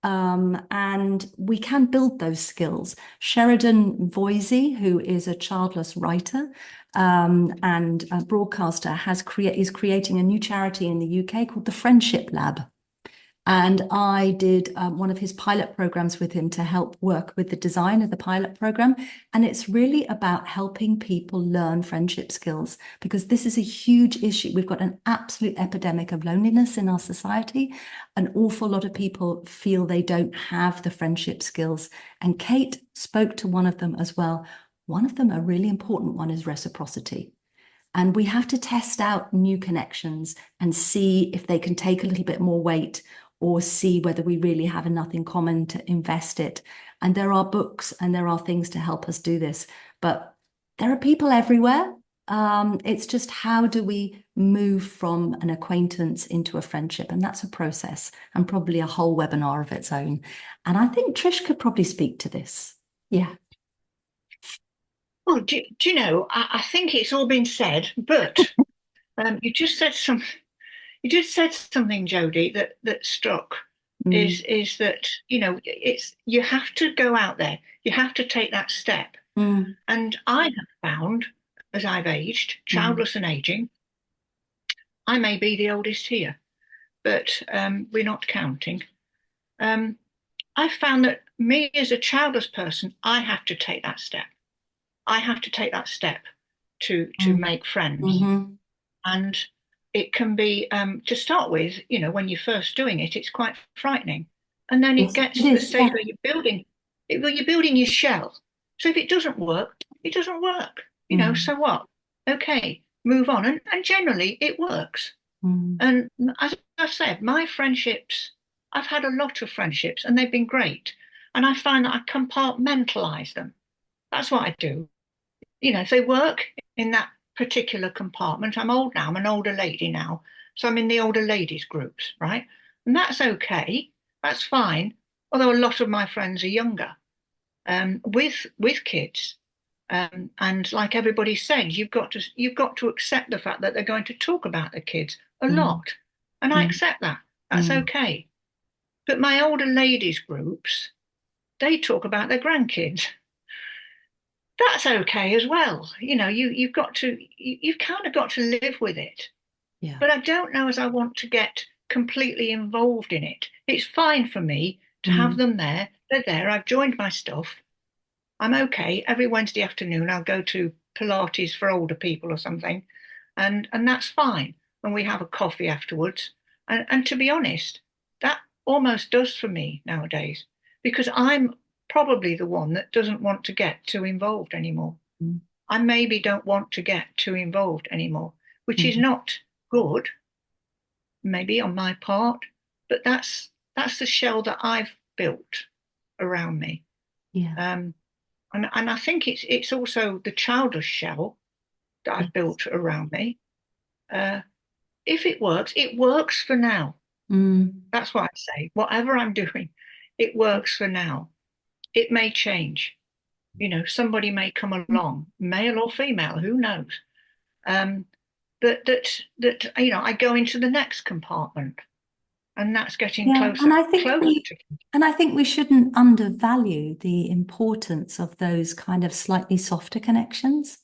[SPEAKER 1] And we can build those skills. Sheridan Voisey, who is a childless writer and a broadcaster, is creating a new charity in the UK called the Friendship Lab. And I did one of his pilot programs with him to help work with the design of the pilot program. And it's really about helping people learn friendship skills, because this is a huge issue. We've got an absolute epidemic of loneliness in our society. An awful lot of people feel they don't have the friendship skills. And Kate spoke to one of them as well. One of them, a really important one, is reciprocity. And we have to test out new connections and see if they can take a little bit more weight, or see whether we really have enough in common to invest it. And there are books and there are things to help us do this, but there are people everywhere. It's just, how do we move from an acquaintance into a friendship? And that's a process, and probably a whole webinar of its own. And I think Trish could probably speak to this. Yeah.
[SPEAKER 4] Well, do you know, I think it's all been said, but you just said something, Jody, that struck. Is that, you have to go out there, you have to take that step. And I have found, as I've aged, childless and aging, I may be the oldest here, but we're not counting. I found that me as a childless person, I have to take that step. I have to take that step to make friends. And it can be, to start with, when you're first doing it, it's quite frightening. And then it gets to the stage where you're building your shell. So if it doesn't work, it doesn't work. So what? Okay, move on. And generally it works. And as I've said, my friendships, I've had a lot of friendships and they've been great. And I find that I compartmentalize them. That's what I do. If they work in that particular compartment, I'm old now, I'm an older lady now, so I'm in the older ladies groups, right? And that's okay, that's fine, although a lot of my friends are younger, with kids, and like everybody said, you've got to accept the fact that they're going to talk about the kids a lot, and I accept that. That's okay. But my older ladies groups, they talk about their grandkids. That's okay as well. You've kind of got to live with it.
[SPEAKER 1] Yeah.
[SPEAKER 4] But I don't know as I want to get completely involved in it. It's fine for me to have them there. They're there. I've joined my stuff. I'm okay. Every Wednesday afternoon, I'll go to Pilates for older people or something. And that's fine. And we have a coffee afterwards. And to be honest, that almost does for me nowadays, because I'm probably the one that doesn't want to get too involved anymore. I maybe don't want to get too involved anymore, which is not good, maybe on my part, but that's the shell that I've built around me.
[SPEAKER 1] Yeah.
[SPEAKER 4] And I think it's also the childish shell that I've built around me. If it works for now. That's what I say. Whatever I'm doing, it works for now. It may change. Somebody may come along, male or female, who knows? That I go into the next compartment, and that's getting closer.
[SPEAKER 1] And I think we shouldn't undervalue the importance of those kind of slightly softer connections.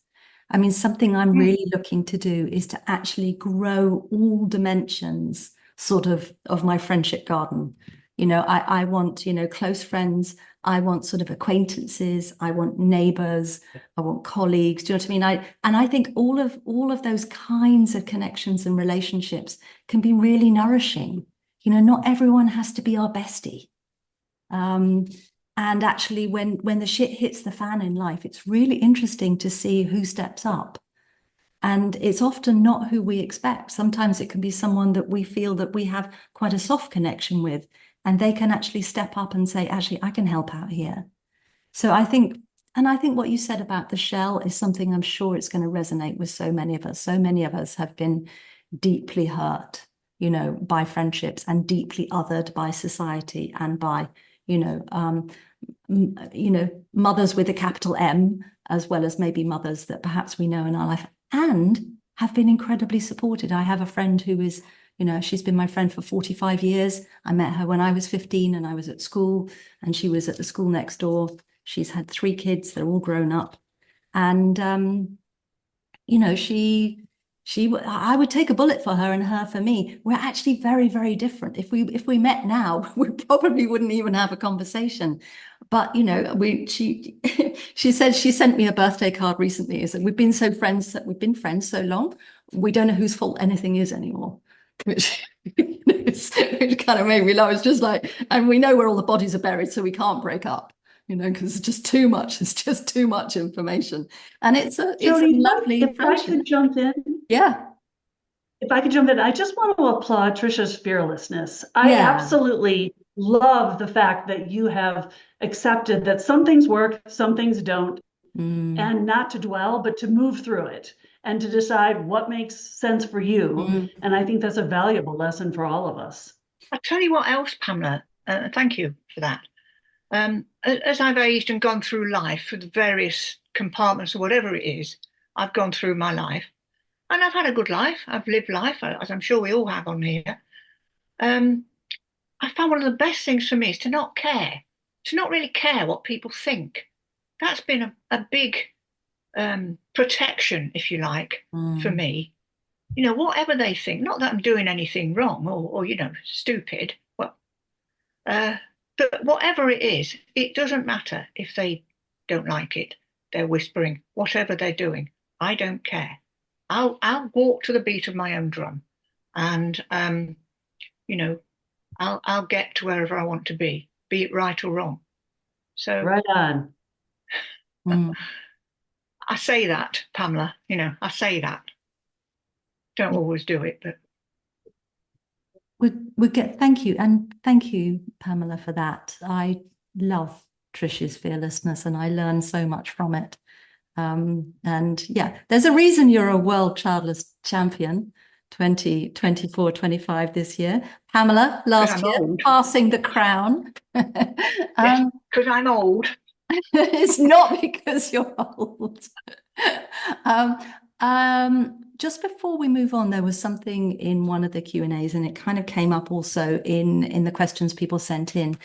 [SPEAKER 1] I mean, something I'm really looking to do is to actually grow all dimensions sort of my friendship garden. I want, close friends. I want sort of acquaintances. I want neighbors. I want colleagues. Do you know what I mean? I think all of those kinds of connections and relationships can be really nourishing. You know, not everyone has to be our bestie. And actually, when the shit hits the fan in life, it's really interesting to see who steps up. And it's often not who we expect. Sometimes it can be someone that we feel that we have quite a soft connection with, and they can actually step up and say, actually, I can help out here. So I think what you said about the shell is something I'm sure it's going to resonate with so many of us. So many of us have been deeply hurt, you know, by friendships, and deeply othered by society, and by, mothers with a capital M, as well as maybe mothers that perhaps we know in our life, and have been incredibly supported. I have a friend who is, she's been my friend for 45 years. I met her when I was 15 and I was at school, and she was at the school next door. She's had 3 kids. They're all grown up. And, I would take a bullet for her and her for me. We're actually very, very different. If we met now, we probably wouldn't even have a conversation. But, she said, she sent me a birthday card recently, is that we've been friends so long, we don't know whose fault anything is anymore. Which kind of made me laugh. It's just like, and we know where all the bodies are buried, so we can't break up. Because it's just too much. It's just too much information, and it's a lovely
[SPEAKER 8] if
[SPEAKER 1] friendship.
[SPEAKER 8] I could jump in,
[SPEAKER 1] yeah.
[SPEAKER 8] If I could jump in, I just want to applaud Trisha's fearlessness. I absolutely love the fact that you have accepted that some things work, some things don't, and not to dwell, but to move through it and to decide what makes sense for you. And I think that's a valuable lesson for all of us.
[SPEAKER 4] I'll tell you what else, Pamela. Thank you for that. As I've aged and gone through life, for the various compartments or whatever it is, I've gone through my life, and I've had a good life. I've lived life, as I'm sure we all have on here. I found one of the best things for me is to not care, to not really care what people think. That's been a big protection, if you like, for me. Whatever they think, not that I'm doing anything wrong or stupid. Well, but whatever it is, it doesn't matter if they don't like it. They're whispering, whatever they're doing. I don't care. I'll walk to the beat of my own drum, and I'll get to wherever I want to be it right or wrong. So
[SPEAKER 8] right on.
[SPEAKER 4] I say that, Pamela. I say that. Don't always do it, but.
[SPEAKER 1] Thank you, and thank you, Pamela, for that. I love Trish's fearlessness, and I learn so much from it. And yeah, there's a reason you're a world childless champion 2024, 25 this year. Pamela, last year, old. Passing the crown.
[SPEAKER 4] Because I'm old.
[SPEAKER 1] It's not because you're old. Just before we move on, there was something in one of the Q&As, and it kind of came up also in the questions people sent in,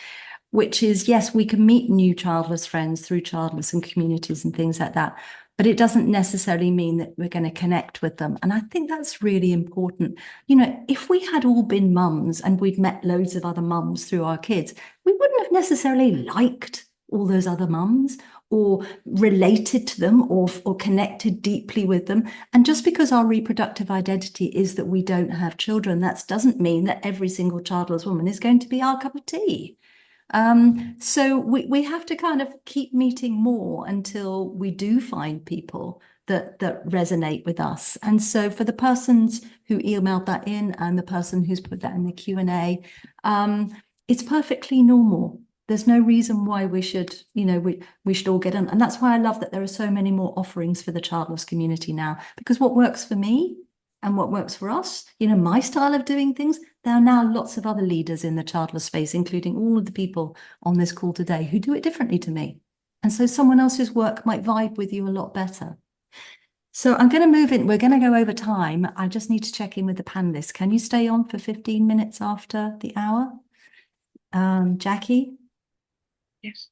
[SPEAKER 1] which is, yes, we can meet new childless friends through Childless and communities and things like that, but it doesn't necessarily mean that we're going to connect with them. And I think that's really important. If we had all been mums and we'd met loads of other mums through our kids, we wouldn't have necessarily liked all those other mums or related to them or connected deeply with them. And just because our reproductive identity is that we don't have children, that doesn't mean that every single childless woman is going to be our cup of tea. So we have to kind of keep meeting more until we do find people that resonate with us. And so for the persons who emailed that in and the person who's put that in the Q&A, it's perfectly normal. There's no reason why we should, we should all get on. And that's why I love that there are so many more offerings for the childless community now, because what works for me and what works for us, my style of doing things, there are now lots of other leaders in the childless space, including all of the people on this call today who do it differently to me. And so someone else's work might vibe with you a lot better. So I'm going to move in. We're going to go over time. I just need to check in with the panelists. Can you stay on for 15 minutes after the hour? Jackie?
[SPEAKER 4] Yes.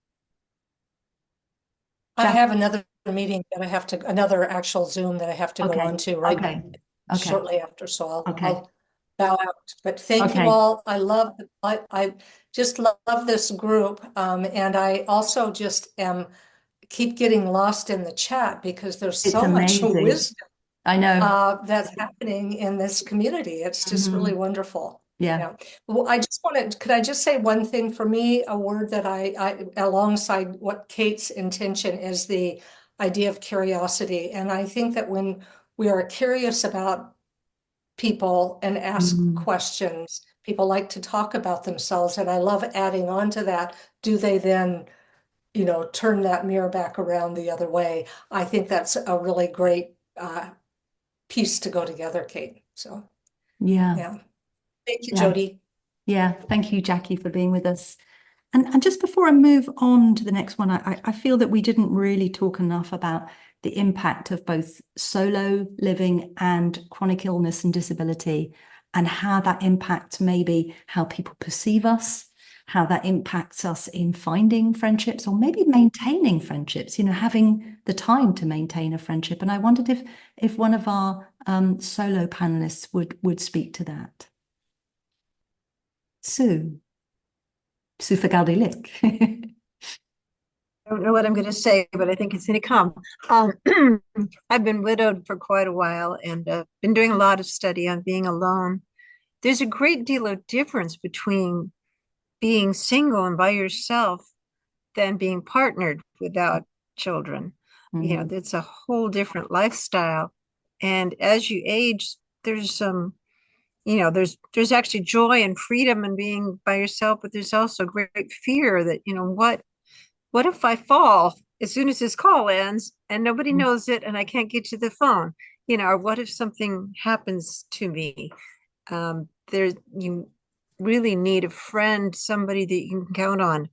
[SPEAKER 5] I have another meeting that I have to, another actual Zoom that I have to go on to shortly after. So I'll bow out. But thank you all. I just love this group. And I also just keep getting lost in the chat because there's so much wisdom
[SPEAKER 1] I know.
[SPEAKER 5] that's happening in this community. It's just really wonderful.
[SPEAKER 1] Yeah.
[SPEAKER 5] Yeah. Well, could I just say one thing for me, a word that I alongside what Kate's intention is the idea of curiosity. And I think that when we are curious about people and ask questions, people like to talk about themselves. And I love adding on to that. Do they then, turn that mirror back around the other way? I think that's a really great piece to go together, Kate. So, yeah. Thank you, Jody.
[SPEAKER 1] Yeah, thank you, Jackie, for being with us. And just before I move on to the next one, I feel that we didn't really talk enough about the impact of both solo living and chronic illness and disability, and how that impacts maybe how people perceive us, how that impacts us in finding friendships or maybe maintaining friendships, having the time to maintain a friendship. And I wondered if one of our solo panelists would speak to that. Sue Fagaldilic.
[SPEAKER 7] I don't know what I'm going to say, but I think it's going to come. I've been widowed for quite a while and been doing a lot of study on being alone. There's a great deal of difference between being single and by yourself than being partnered without children. It's a whole different lifestyle. And as you age, there's there's actually joy and freedom in being by yourself, but there's also great fear that, what if I fall as soon as this call ends and nobody knows it and I can't get to the phone, or what if something happens to me? You really need a friend, somebody that you can count on.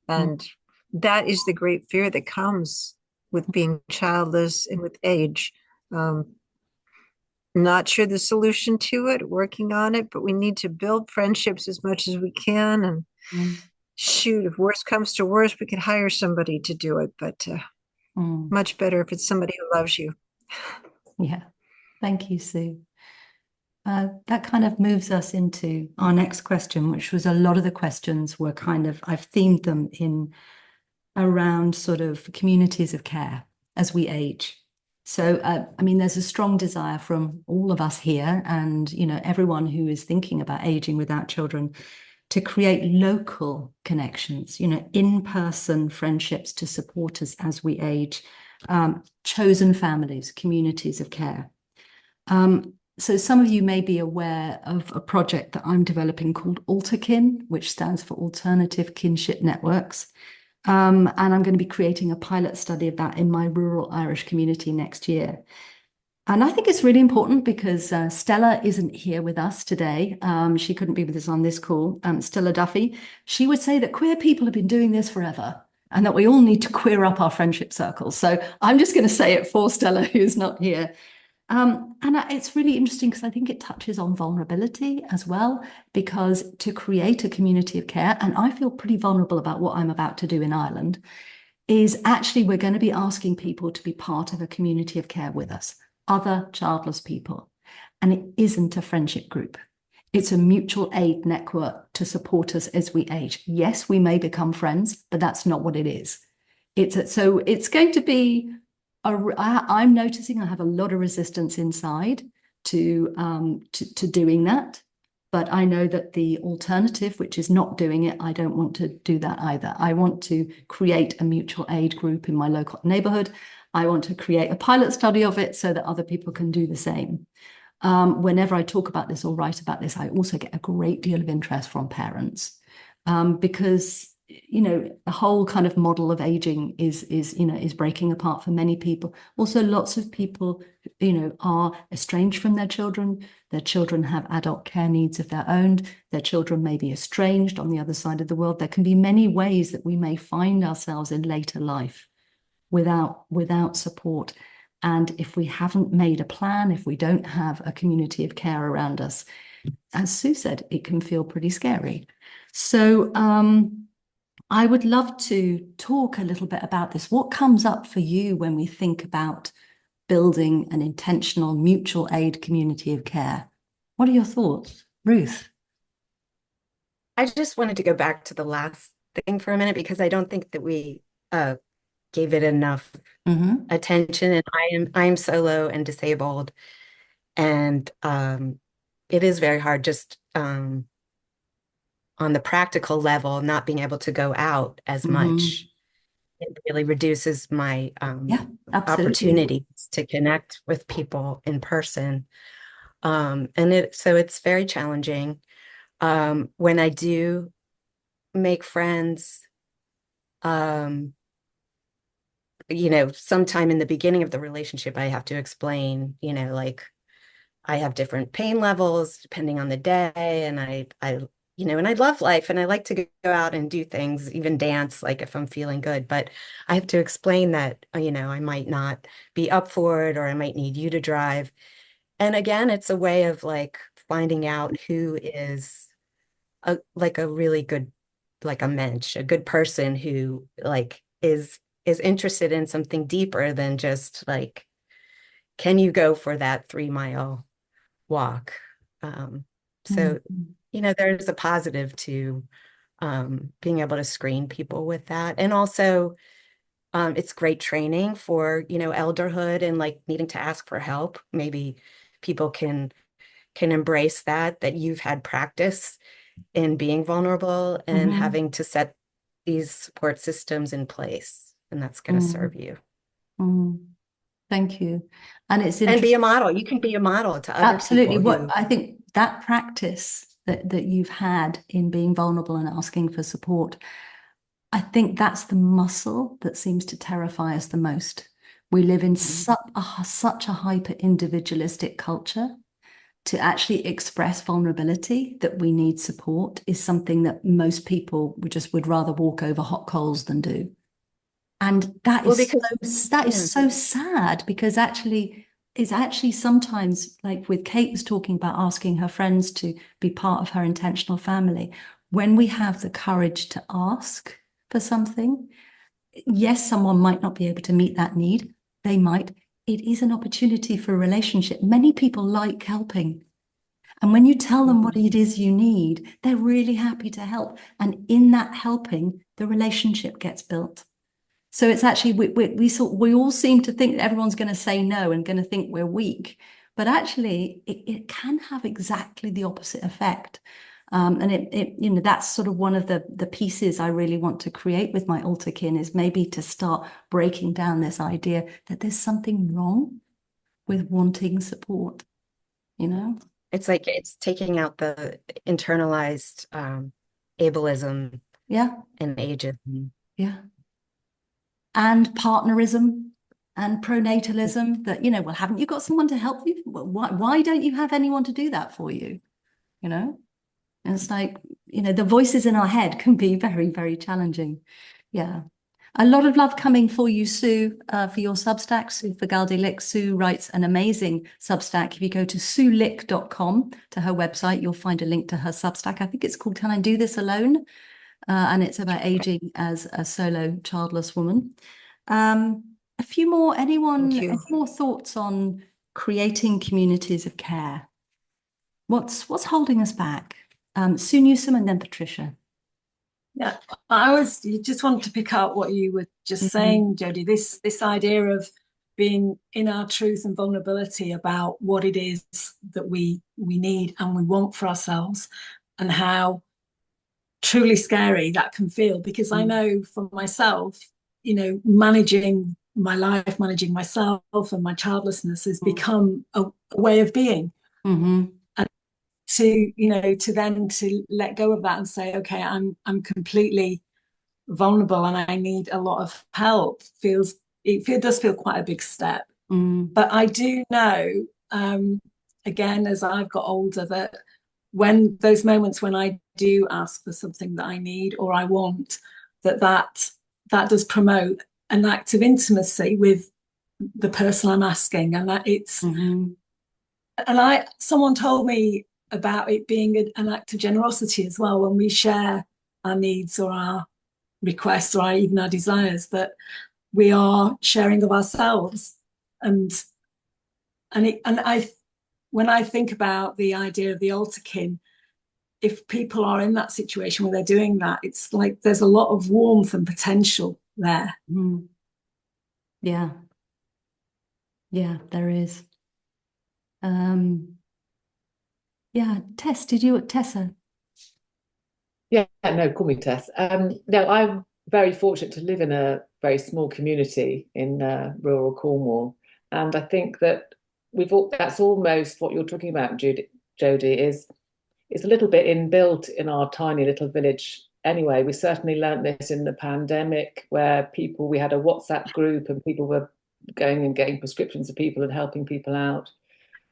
[SPEAKER 7] And that is the great fear that comes with being childless and with age. Not sure the solution to it, working on it, but we need to build friendships as much as we can. And shoot, if worst comes to worst, we could hire somebody to do it, but much better if it's somebody who loves you.
[SPEAKER 1] Yeah. Thank you, Sue. That kind of moves us into our next question, which was a lot of the questions were I've themed them in around sort of communities of care as we age. So, there's a strong desire from all of us here and, everyone who is thinking about aging without children to create local connections, in-person friendships to support us as we age, chosen families, communities of care. So some of you may be aware of a project that I'm developing called AlterKin, which stands for Alternative Kinship Networks. And I'm going to be creating a pilot study of that in my rural Irish community next year. And I think it's really important because Stella isn't here with us today. She couldn't be with us on this call. Stella Duffy, she would say that queer people have been doing this forever and that we all need to queer up our friendship circles. So I'm just going to say it for Stella, who's not here. It's really interesting because I think it touches on vulnerability as well, because to create a community of care, and I feel pretty vulnerable about what I'm about to do in Ireland, is actually we're going to be asking people to be part of a community of care with us, other childless people. And it isn't a friendship group. It's a mutual aid network to support us as we age. Yes, we may become friends, but that's not what it is. So it's going to be I'm noticing I have a lot of resistance inside to doing that, but I know that the alternative, which is not doing it, I don't want to do that either. I want to create a mutual aid group in my local neighborhood. I want to create a pilot study of it so that other people can do the same. Whenever I talk about this or write about this, I also get a great deal of interest from parents because the whole kind of model of aging is breaking apart for many people. Also, lots of people, are estranged from their children. Their children have adult care needs of their own. Their children may be estranged on the other side of the world. There can be many ways that we may find ourselves in later life without support. And if we haven't made a plan, if we don't have a community of care around us, as Sue said, it can feel pretty scary. So, I would love to talk a little bit about this. What comes up for you when we think about building an intentional mutual aid community of care? What are your thoughts, Ruth?
[SPEAKER 3] I just wanted to go back to the last thing for a minute because I don't think that we gave it enough
[SPEAKER 1] Mm-hmm.
[SPEAKER 3] attention. And I'm solo and disabled, and it is very hard just on the practical level, not being able to go out as much. It really reduces my
[SPEAKER 1] Yeah, absolutely.
[SPEAKER 3] opportunities to connect with people in person. And so it's very challenging. When I do make friends, sometime in the beginning of the relationship, I have to explain, like I have different pain levels depending on the day, and and I love life, and I like to go out and do things, even dance, like if I'm feeling good. But I have to explain that, I might not be up for it, or I might need you to drive. And again, it's a way of like finding out who is a really good, like a mensch, a good person who like is interested in something deeper than just like, can you go for that 3 mile walk? So, there's a positive to being able to screen people with that. And also, it's great training for, elderhood and like needing to ask for help. Maybe people can embrace that you've had practice in being vulnerable and having to set these support systems in place. And that's going to serve you.
[SPEAKER 1] Thank you. And it's
[SPEAKER 3] And be a model. You can be a model to other
[SPEAKER 1] absolutely
[SPEAKER 3] people.
[SPEAKER 1] what I think that practice that you've had in being vulnerable and asking for support, I think that's the muscle that seems to terrify us the most. We live in such a hyper individualistic culture. To actually express vulnerability, that we need support, is something that most people would rather walk over hot coals than do. And that is so sad, because it's actually sometimes, like with Kate was talking about asking her friends to be part of her intentional family. When we have the courage to ask for something, yes, someone might not be able to meet that need. They might. It is an opportunity for a relationship. Many people like helping. And when you tell them what it is you need, they're really happy to help. And in that helping, the relationship gets built. So it's actually, we all seem to think that everyone's going to say no and going to think we're weak. But actually, it can have exactly the opposite effect. And that's sort of one of the pieces I really want to create with my altar kin, is maybe to start breaking down this idea that there's something wrong with wanting support,
[SPEAKER 3] It's like it's taking out the internalized ableism and ageism.
[SPEAKER 1] Yeah. And partnerism and pronatalism, that, well, haven't you got someone to help you? Why don't you have anyone to do that for you? And it's like, the voices in our head can be very, very challenging. Yeah. A lot of love coming for you, Sue, for your Substack, Sue for Lick. Sue writes an amazing Substack. If you go to suelick.com, to her website, you'll find a link to her Substack. I think it's called Can I Do This Alone? And it's about aging as a solo childless woman. A few more, any more thoughts on creating communities of care? What's holding us back? Sue Newsome and then Patricia.
[SPEAKER 6] Yeah, you just wanted to pick up what you were just saying, Jody, this idea of being in our truth and vulnerability about what it is that we need and we want for ourselves, and how truly scary that can feel. Because I know for myself, managing my life, managing myself and my childlessness has become a way of being. And to let go of that and say, okay, I'm completely vulnerable and I need a lot of help, does feel quite a big step. But I do know, again, as I've got older, that when those moments when I do ask for something that I need or I want, that does promote an act of intimacy with the person I'm asking, and that it's someone told me about it being an act of generosity as well, when we share our needs or our requests or even our desires, that we are sharing of ourselves. And when I think about the idea of the altar kin, if people are in that situation where they're doing that, it's like there's a lot of warmth and potential there.
[SPEAKER 1] Yeah. Yeah, there is. Yeah, Tessa?
[SPEAKER 9] Yeah, no, call me Tess. No, I'm very fortunate to live in a very small community in rural Cornwall, and I think that that's almost what you're talking about, Jody, is it's a little bit inbuilt in our tiny little village. Anyway, we certainly learnt this in the pandemic, where we had a WhatsApp group and people were going and getting prescriptions of people and helping people out.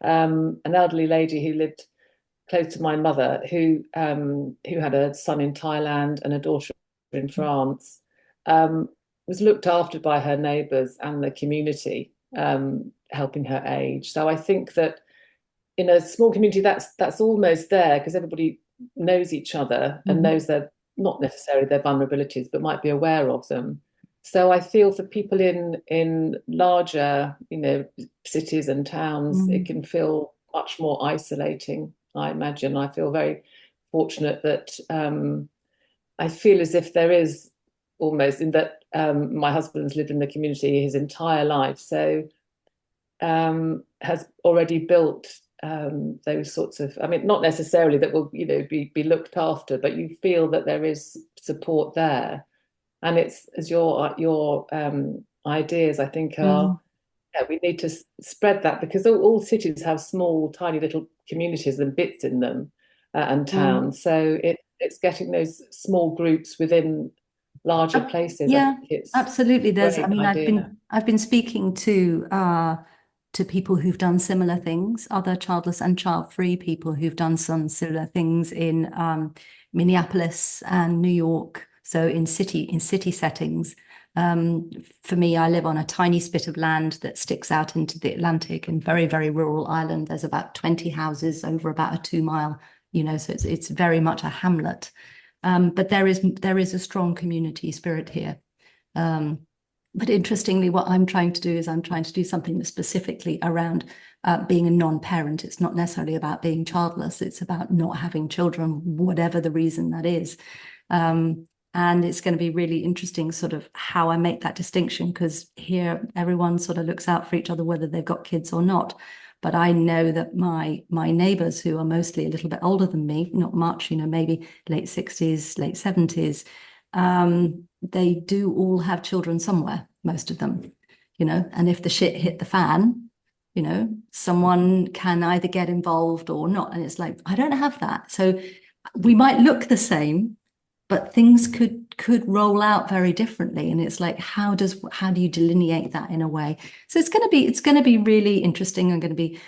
[SPEAKER 9] An elderly lady who lived close to my mother, who had a son in Thailand and a daughter in France, was looked after by her neighbours and the community, helping her age. So I think that in a small community, that's almost there because everybody knows each other and knows not necessarily their vulnerabilities, but might be aware of them. So I feel for people in larger, cities and towns, it can feel much more isolating. I imagine. I feel very fortunate that I feel as if there is almost in that my husband's lived in the community his entire life, so has already built those sorts of. I mean, not necessarily that will be looked after, but you feel that there is support there, and it's as your ideas I think are. Yeah, we need to spread that because all cities have small, tiny little communities and bits in them and towns. So it's getting those small groups within larger places.
[SPEAKER 1] Yeah,
[SPEAKER 9] I think it's
[SPEAKER 1] absolutely.
[SPEAKER 9] a great idea.
[SPEAKER 1] I've been speaking to people who've done similar things, other childless and child-free people who've done some similar things in Minneapolis and New York. So in city settings. For me, I live on a tiny spit of land that sticks out into the Atlantic in very, very rural Ireland. There's about 20 houses over about a 2 mile, so it's very much a hamlet. But there is a strong community spirit here. But interestingly, what I'm trying to do is I'm trying to do something that's specifically around being a non-parent. It's not necessarily about being childless. It's about not having children, whatever the reason that is. And it's going to be really interesting sort of how I make that distinction, because here everyone sort of looks out for each other, whether they've got kids or not. But I know that my neighbours, who are mostly a little bit older than me, not much, maybe late 60s, late 70s, they do all have children somewhere, most of them, and if the shit hit the fan, someone can either get involved or not. And it's like, I don't have that. So we might look the same, but things could roll out very differently. And it's like, how do you delineate that in a way? So it's going to be really interesting. I'm going to be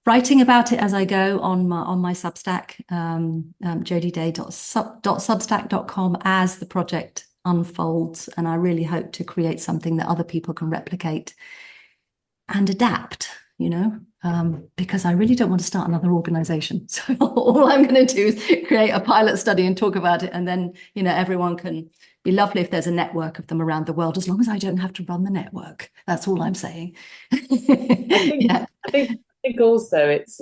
[SPEAKER 1] writing about it as I go on my Substack, jodyday.substack.com, as the project unfolds. And I really hope to create something that other people can replicate and adapt, because I really don't want to start another organization. So all I'm going to do is create a pilot study and talk about it. And then, everyone can be lovely if there's a network of them around the world, as long as I don't have to run the network. That's all I'm saying.
[SPEAKER 9] I think also it's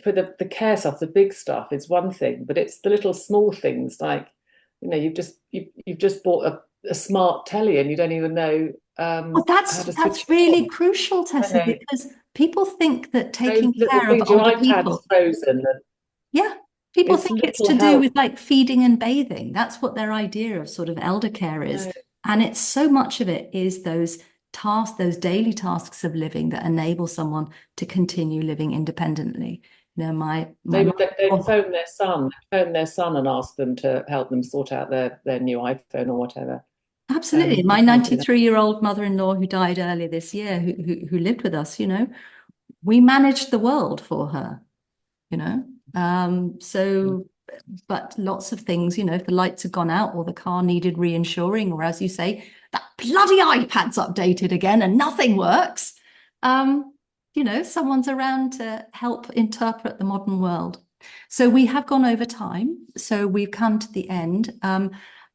[SPEAKER 9] for the care stuff, the big stuff is one thing, but it's the little small things like, you've just bought a smart telly and you don't even know
[SPEAKER 1] well, that's really crucial, Tessa, because people think that taking care of older people,
[SPEAKER 9] frozen.
[SPEAKER 1] People think it's to do with like feeding and bathing. That's what their idea of sort of elder care is. And it's so much of it is those tasks, those daily tasks of living that enable someone to continue living independently. They
[SPEAKER 9] phone their son and ask them to help them sort out their new iPhone or whatever.
[SPEAKER 1] Absolutely. My 93-year-old mother-in-law, who died earlier this year, who lived with us, we managed the world for her, but lots of things, if the lights had gone out or the car needed reinsuring, or as you say, that bloody iPad's updated again and nothing works, someone's around to help interpret the modern world. So we have gone over time. So we've come to the end.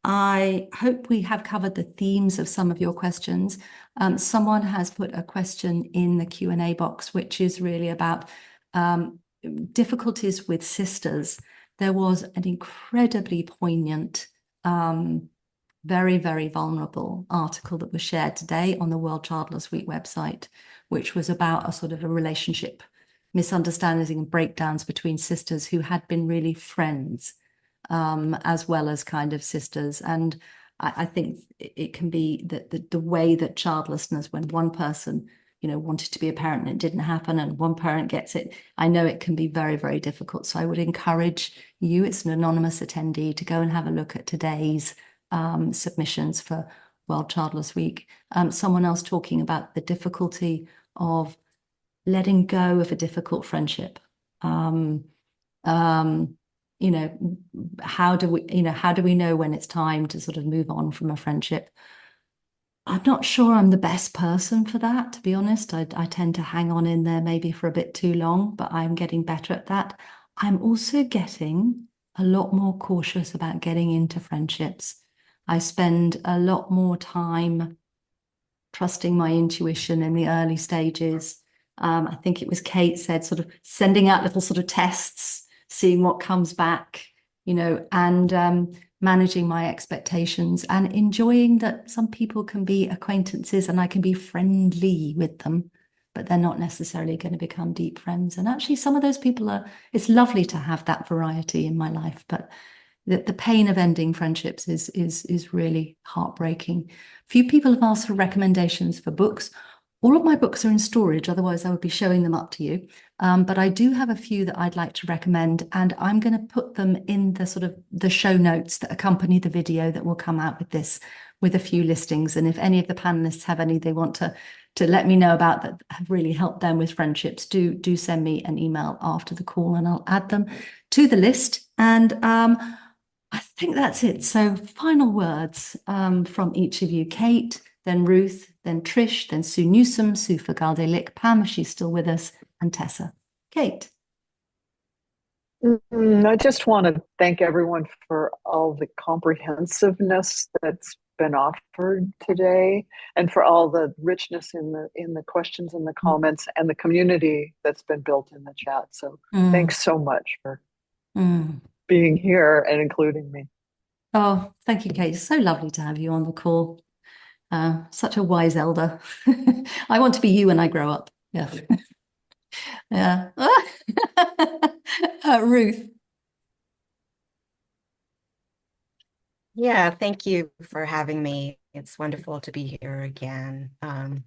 [SPEAKER 1] I hope we have covered the themes of some of your questions. Someone has put a question in the Q&A box, which is really about difficulties with sisters. There was an incredibly poignant very, very vulnerable article that was shared today on the World Childless Week website, which was about a sort of a relationship misunderstandings and breakdowns between sisters who had been really friends, as well as kind of sisters. And I think it can be that the way that childlessness, when one person, wanted to be a parent and it didn't happen, and one parent gets it, I know it can be very, very difficult. So I would encourage you, it's an anonymous attendee, to go and have a look at today's submissions for World Childless Week. Someone else talking about the difficulty of letting go of a difficult friendship. How do we know when it's time to sort of move on from a friendship? I'm not sure I'm the best person for that, to be honest. I tend to hang on in there maybe for a bit too long, but I'm getting better at that. I'm also getting a lot more cautious about getting into friendships. I spend a lot more time trusting my intuition in the early stages. I think it was Kate said, sort of sending out little sort of tests, seeing what comes back, and managing my expectations and enjoying that some people can be acquaintances and I can be friendly with them, but they're not necessarily going to become deep friends. And actually, some of those people it's lovely to have that variety in my life, but the pain of ending friendships is really heartbreaking. Few people have asked for recommendations for books. All of my books are in storage, otherwise I would be showing them up to you. But I do have a few that I'd like to recommend, and I'm going to put them in the sort of the show notes that accompany the video that will come out with this, with a few listings. And if any of the panelists have any they want to let me know about that have really helped them with friendships, do send me an email after the call and I'll add them to the list. And I think that's it. So final words from each of you. Kate, then Ruth, then Trish, then Sue Newsome, Sue Fagalde-Lick, Pam, if she's still with us, and Tessa. Kate.
[SPEAKER 2] I just want to thank everyone for all the comprehensiveness that's been offered today, and for all the richness in the questions and the comments and the community that's been built in the chat. So thanks so much for being here and including me.
[SPEAKER 1] Oh, thank you, Kate. So lovely to have you on the call. Such a wise elder. I want to be you when I grow up. Yeah. Yeah. Ruth.
[SPEAKER 3] Yeah, thank you for having me. It's wonderful to be here again. I'm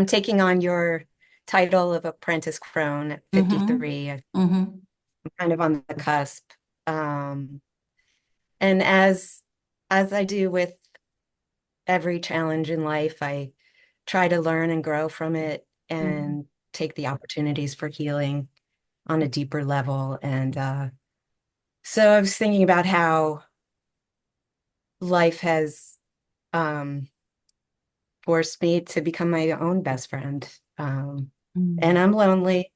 [SPEAKER 3] taking on your title of apprentice crone at 53. I'm kind of on the cusp. And as I do with every challenge in life, I try to learn and grow from it and take the opportunities for healing on a deeper level. And so I was thinking about how life has forced me to become my own best friend. And I'm lonely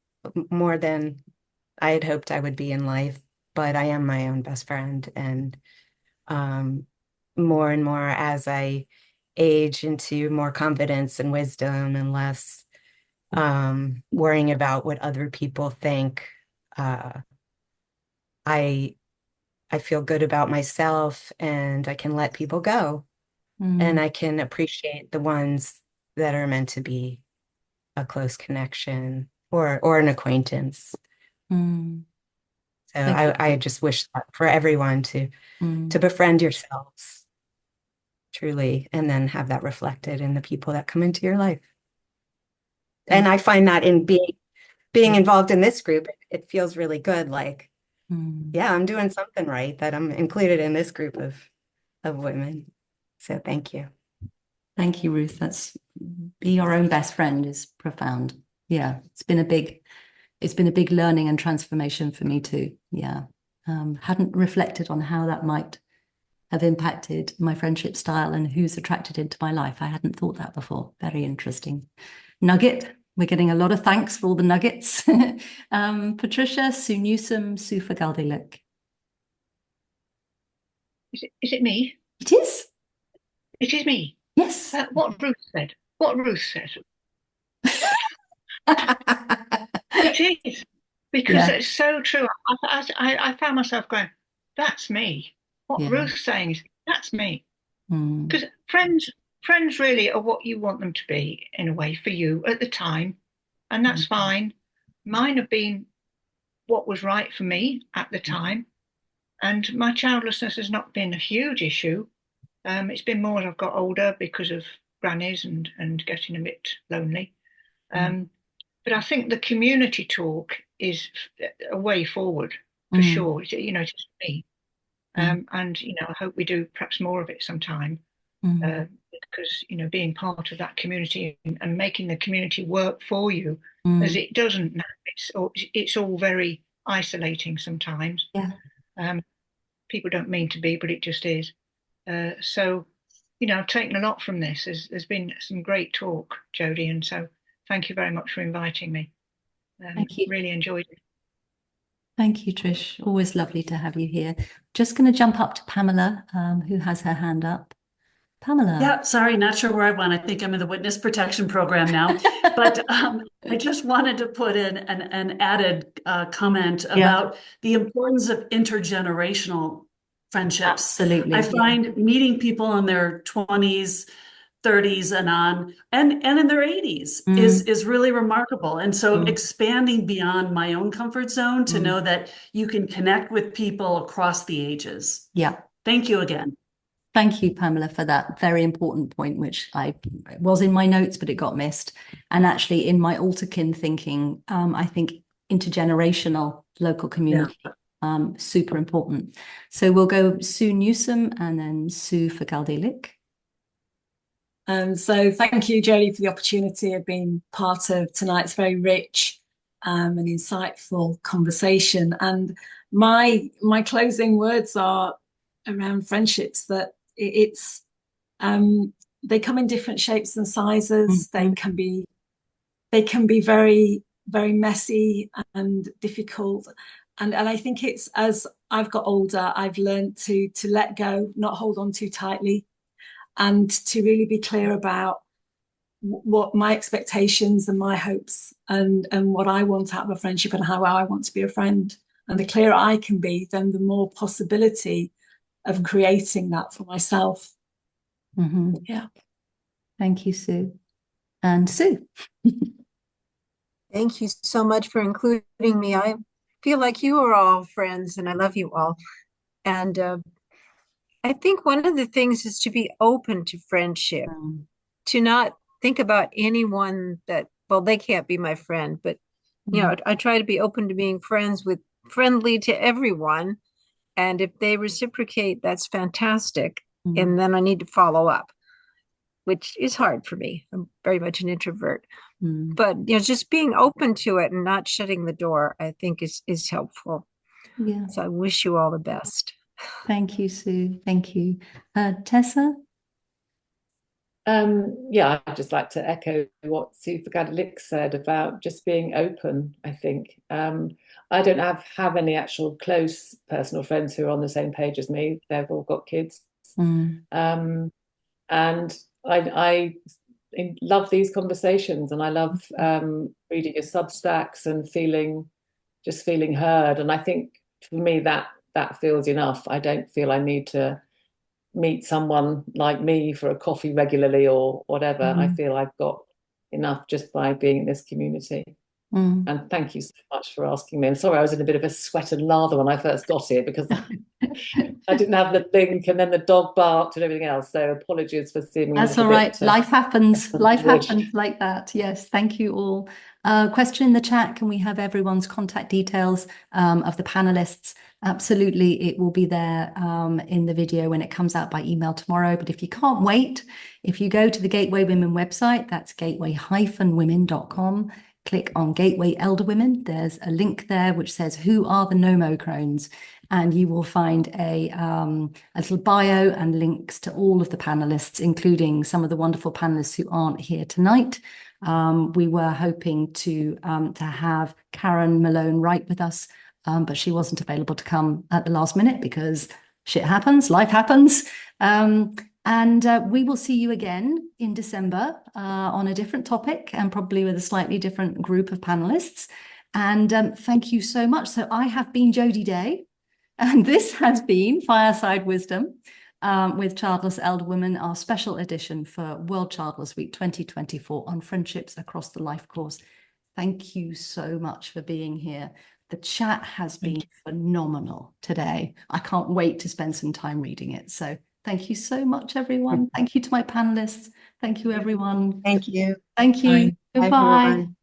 [SPEAKER 3] more than I had hoped I would be in life, but I am my own best friend. And more and more as I age into more confidence and wisdom and less worrying about what other people think, I feel good about myself, and I can let people go, and I can appreciate the ones that are meant to be a close connection or an acquaintance. So I just wish that for everyone to befriend yourselves truly, and then have that reflected in the people that come into your life. And I find that in being involved in this group, it feels really good. Like, yeah, I'm doing something right, that I'm included in this group of women. So thank you.
[SPEAKER 1] Thank you, Ruth. Be your own best friend is profound. Yeah, it's been a big learning and transformation for me too. Yeah. Hadn't reflected on how that might have impacted my friendship style and who's attracted into my life. I hadn't thought that before. Very interesting. Nugget. We're getting a lot of thanks for all the nuggets. Patricia, Sue Newsome, Sue Fagalde-Lick.
[SPEAKER 4] Is it me?
[SPEAKER 1] It is.
[SPEAKER 4] It is me.
[SPEAKER 1] Yes.
[SPEAKER 4] What Ruth said. It is. Because it's so true. I found myself going, that's me. What Ruth's saying is, that's me. Because friends really are what you want them to be in a way for you at the time, and that's fine. Mine have been what was right for me at the time, and my childlessness has not been a huge issue. It's been more as I've got older because of grannies and getting a bit lonely. But I think the community talk is a way forward for sure. It's me. And I hope we do perhaps more of it sometime, because being part of that community and making the community work for you, as it doesn't now. It's all very isolating sometimes. People don't mean to be, but it just is. So I've taken a lot from this. There's been some great talk, Jody, and so thank you very much for inviting me.
[SPEAKER 1] Thank you.
[SPEAKER 4] Really enjoyed it.
[SPEAKER 1] Thank you, Trish. Always lovely to have you here. Just going to jump up to Pamela, who has her hand up. Pamela.
[SPEAKER 8] Yeah, sorry, not sure where I went. I think I'm in the witness protection program now. But I just wanted to put in an added comment about the importance of intergenerational friendships.
[SPEAKER 1] Absolutely.
[SPEAKER 8] I find meeting people in their 20s, 30s and on, and in their 80s is really remarkable. And so expanding beyond my own comfort zone to know that you can connect with people across the ages.
[SPEAKER 1] Yeah.
[SPEAKER 8] Thank you again.
[SPEAKER 1] Thank you, Pamela, for that very important point, which I was in my notes, but it got missed. And actually in my Altakin thinking, I think intergenerational local community, super important. So we'll go Sue Newsom and then Sue for Galdilik.
[SPEAKER 6] So thank you, Jody, for the opportunity of being part of tonight's very rich and insightful conversation. And my closing words are around friendships, that it's they come in different shapes and sizes. They can be very, very messy and difficult. And I think it's, as I've got older, I've learned to let go, not hold on too tightly, and to really be clear about what my expectations and my hopes and what I want out of a friendship and how I want to be a friend. And the clearer I can be, then the more possibility of creating that for myself. Yeah.
[SPEAKER 1] Thank you, Sue. And Sue.
[SPEAKER 7] Thank you so much for including me. I feel like you are all friends and I love you all. And I think one of the things is to be open to friendship, to not think about anyone that, well, they can't be my friend, but I try to be open to being friendly to everyone. And if they reciprocate, that's fantastic. And then I need to follow up, which is hard for me. I'm very much an introvert. But just being open to it and not shutting the door, I think is helpful.
[SPEAKER 1] Yeah.
[SPEAKER 7] So I wish you all the best.
[SPEAKER 1] Thank you, Sue. Thank you. Tessa?
[SPEAKER 9] I'd just like to echo what Sue Fagadilik said about just being open, I think. I don't have any actual close personal friends who are on the same page as me. They've all got kids. And I love these conversations, and I love reading your Substacks and feeling heard. And I think for me that feels enough. I don't feel I need to meet someone like me for a coffee regularly or whatever. I feel I've got enough just by being in this community. And thank you so much for asking me. And sorry, I was in a bit of a sweat and lather when I first got here because I didn't have the link and then the dog barked and everything else. So apologies for seeming.
[SPEAKER 1] That's all right. Life happens. Life happens like that. Yes. Thank you all. Question in the chat. Can we have everyone's contact details of the panelists? Absolutely. It will be there in the video when it comes out by email tomorrow. But if you can't wait, if you go to the Gateway Women website, that's gateway-women.com. Click on Gateway Elder Women. There's a link there which says, who are the Nomo crones? And you will find a little bio and links to all of the panelists, including some of the wonderful panelists who aren't here tonight. We were hoping to have Karen Malone Wright with us, but she wasn't available to come at the last minute because shit happens, life happens. And we will see you again in December on a different topic and probably with a slightly different group of panelists. And thank you so much. So I have been Jody Day, and this has been Fireside Wisdom. with Childless Elder Women, our special edition for World Childless Week 2024 on friendships across the life course. Thank you so much for being here. The chat has been phenomenal today. I can't wait to spend some time reading it. So thank you so much, everyone. Thank you to my panelists. Thank you, everyone.
[SPEAKER 7] Thank you.
[SPEAKER 1] Thank you.
[SPEAKER 7] Bye. Bye,
[SPEAKER 1] Goodbye.
[SPEAKER 7] everyone.